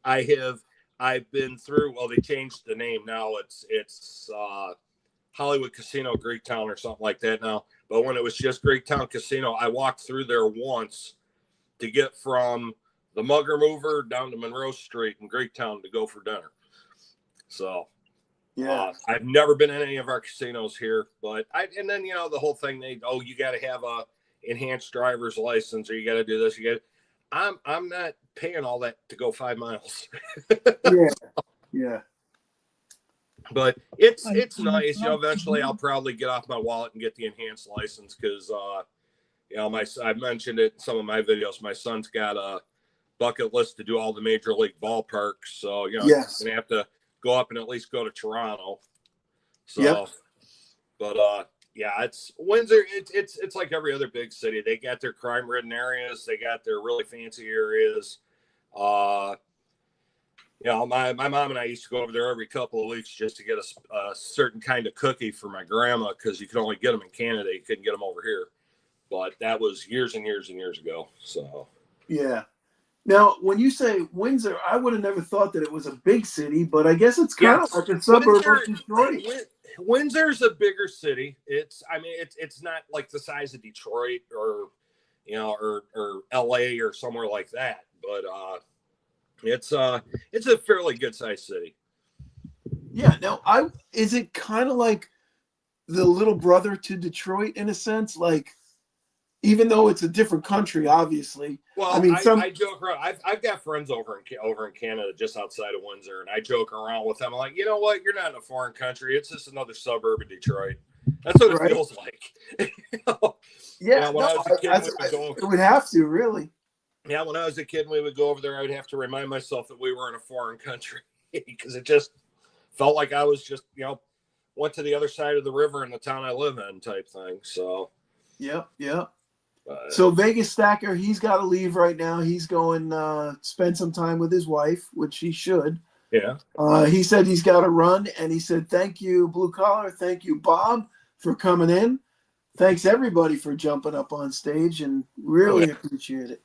I've been through. Well, they changed the name now. It's Hollywood Casino Greektown or something like that now. But when it was just Greektown Casino, I walked through there once to get from the Mugger Mover down to Monroe Street in Greektown to go for dinner. So Yeah. I've never been in any of our casinos here, but and then the whole thing you got to have a enhanced driver's license or you got to do this. I'm not paying all that to go 5 miles. Yeah. Yeah. But it's nice. Eventually I'll probably get off my wallet and get the enhanced license because I mentioned it in some of my videos. My son's got a bucket list to do all the major league ballparks, so Yes. I'm gonna have to go up and at least go to Toronto. So, Yep. But it's Windsor. It's like every other big city. They got their crime-ridden areas. They got their really fancy areas. My mom and I used to go over there every couple of weeks just to get a certain kind of cookie for my grandma because you could only get them in Canada. You couldn't get them over here. But that was years and years and years ago. So Yeah. Now, when you say Windsor, I would have never thought that it was a big city, but I guess it's kind of like a suburb of Detroit. Windsor's a bigger city. It's not like the size of Detroit or LA or somewhere like that, but it's a fairly good sized city. Yeah. Now, is it kind of like the little brother to Detroit in a sense? Like, even though it's a different country, obviously. Well, I mean, I joke around. I've got friends over in Canada, just outside of Windsor, and I joke around with them. I'm like, you know what? You're not in a foreign country. It's just another suburb of Detroit. That's what it feels like. Yeah, when I was a kid, it would have to really. Yeah, when I was a kid, and we would go over there. I would have to remind myself that we were in a foreign country because it just felt like I was just went to the other side of the river in the town I live in, type thing. So. Yep. So Vegas Stacker, he's got to leave right now. He's going spend some time with his wife, which he should. Yeah. He said he's got to run, and he said, thank you, Blue Collar. Thank you, Bob, for coming in. Thanks, everybody, for jumping up on stage, and really appreciate it.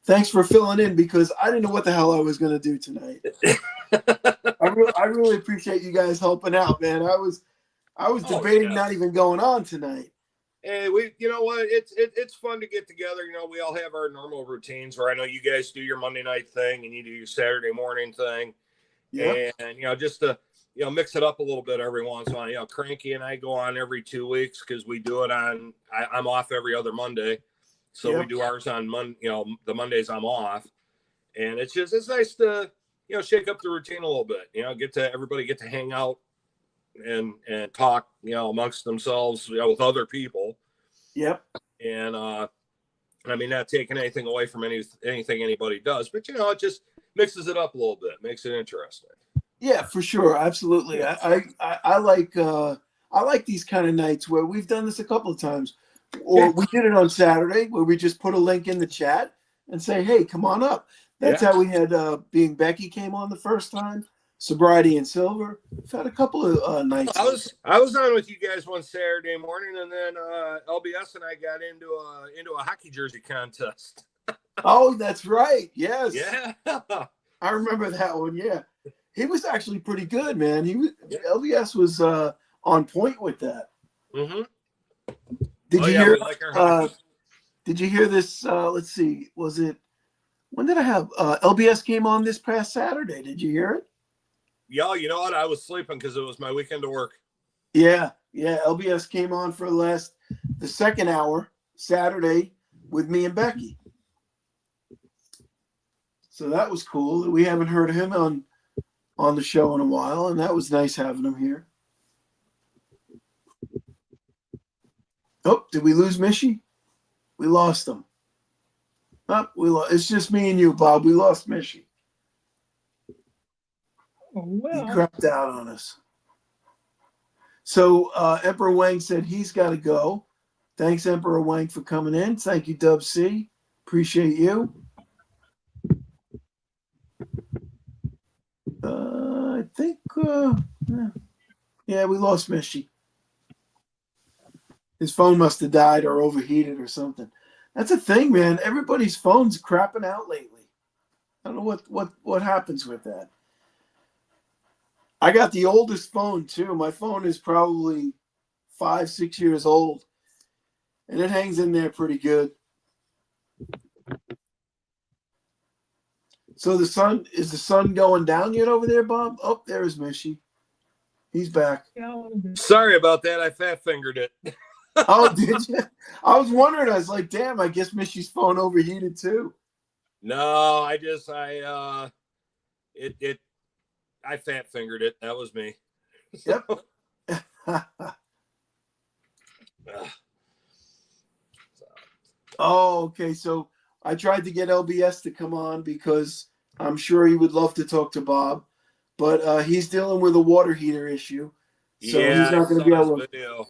Thanks for filling in because I didn't know what the hell I was going to do tonight. I really appreciate you guys helping out, man. I was Oh, debating yeah. not even going on tonight. Hey, you know what? It's fun to get together. You know, we all have our normal routines where I know you guys do your Monday night thing and you do your Saturday morning thing. Yeah. And, you know, just to, you know, mix it up a little bit every once in a while. You know, Cranky and I go on every 2 weeks because we do it on, I'm off every other Monday. So Yep. we do ours on Monday, you know, the Mondays I'm off. And it's nice to, you know, shake up the routine a little bit, you know, everybody get to hang out and talk, you know, amongst themselves, you know, with other people. Yep. And, I mean, not taking anything away from anything anybody does, but, you know, it just mixes it up a little bit, makes it interesting. Yeah, for sure. Absolutely. I like these kind of nights where we've done this a couple of times, or Yeah. we did it on Saturday where we just put a link in the chat and say, "Hey, come on up." That's Yeah. how we had Being Becky came on the first time, Sobriety and Silver. We've had a couple of nights. I was on with you guys one Saturday morning, and then LBS and I got into a hockey jersey contest. Oh, that's right. Yes. Yeah. I remember that one. Yeah. He was actually pretty good, man. Yeah. LBS was on point with that. Mm-hmm. Did you yeah, hear? we like our hockey. Did you hear this? Let's see. Was it? When did I have LBS came on this past Saturday? Did you hear it? Yeah, you know what? I was sleeping because it was my weekend to work. Yeah. LBS came on for the second hour Saturday with me and Becky. So that was cool. We haven't heard him on the show in a while, and that was nice having him here. Oh, did we lose Mishy? We lost him. Oh, it's just me and you, Bob. We lost Mishy. Oh, He well, crapped out on us. So Emperor Wang said he's got to go. Thanks, Emperor Wang, for coming in. Thank you, Dub C. Appreciate you. I think, yeah, we lost Mishy. His phone must have died or overheated or something. That's a thing, man. Everybody's phone's crapping out lately. I don't know what happens with that. I got the oldest phone too. My phone is probably 5-6 years old, and it hangs in there pretty good. So is the sun going down yet over there, Bob? Oh, there's Mishy. He's back. yeah, a little bit. Sorry about that. I fat fingered it. Oh, did you? I was wondering. I was like, damn, I guess Mishy's phone overheated too. No, I fat fingered it. That was me. Yep. Oh, okay. So I tried to get LBS to come on because I'm sure he would love to talk to Bob, but he's dealing with a water heater issue. So yeah, he's not going to be able to. video.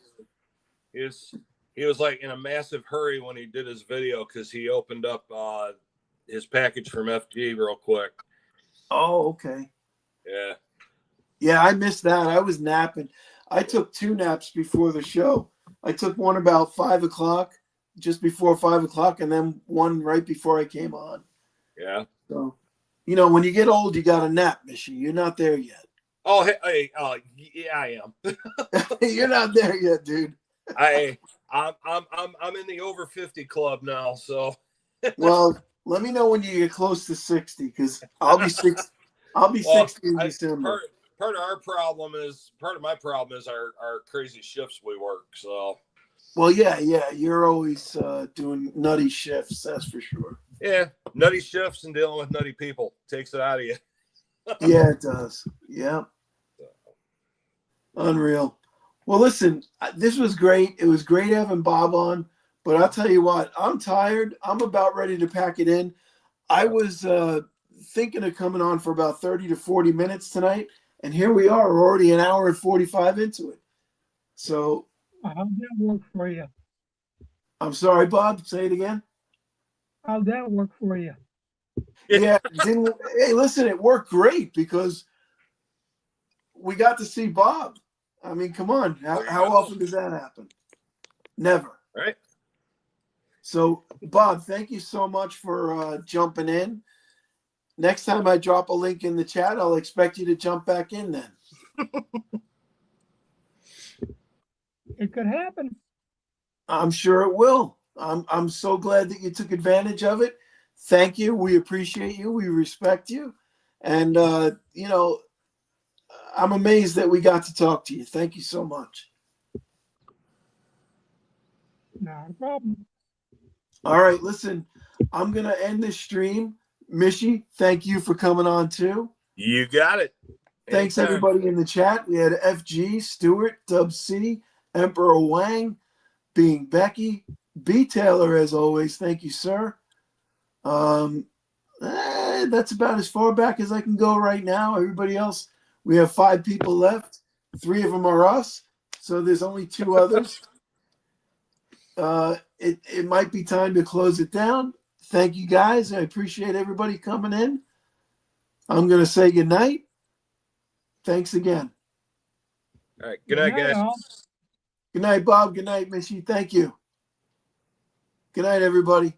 He was like in a massive hurry when he did his video because he opened up his package from FG real quick. Oh, okay. Yeah. Yeah, I missed that. I was napping. I took 2 naps before the show. I took one about 5 o'clock, just before 5 o'clock, and then one right before I came on. Yeah. So, you know, when you get old, you got to nap, Mishy. You're not there yet. Oh, hey, yeah, I am. You're not there yet, dude. I'm in the over 50 club now, so. Well, let me know when you get close to 60, because I'll be 60. I'll be 60 in December. Part of my problem is our crazy shifts we work. So. Well, yeah, you're always doing nutty shifts, that's for sure. Yeah, nutty shifts and dealing with nutty people takes it out of you. Yeah, it does. Yeah. Unreal. Well, listen, this was great. It was great having Bob on, but I'll tell you what, I'm tired. I'm about ready to pack it in. I was thinking of coming on for about 30 to 40 minutes tonight, and here we are. We're already an hour and 45 into it. So How'd that work for you? I'm sorry, Bob. Say it again. How'd that work for you? Yeah. Hey, listen, it worked great because we got to see Bob. I mean, come on. How often does that happen? Never. Right. So, Bob, thank you so much for jumping in. Next time I drop a link in the chat, I'll expect you to jump back in then. It could happen. I'm sure it will. I'm so glad that you took advantage of it. Thank you. We appreciate you. We respect you. And, you know, I'm amazed that we got to talk to you. Thank you so much. Not a problem. All right, listen, I'm going to end this stream. Mishy, thank you for coming on too. You got it. Thanks Anytime. everybody in the chat. We had FG, Stewart, Dub C, Emperor Wang, Being Becky, B Taylor as always. Thank you, sir. That's about as far back as I can go right now. Everybody else, we have 5 people left. 3 of them are us, so there's only 2 others. It might be time to close it down. Thank you guys. I appreciate everybody coming in. I'm going to say good night. Thanks again. All right. Good night, guys. all. Good night, Bob. Good night, Mishy. Thank you. Good night, everybody.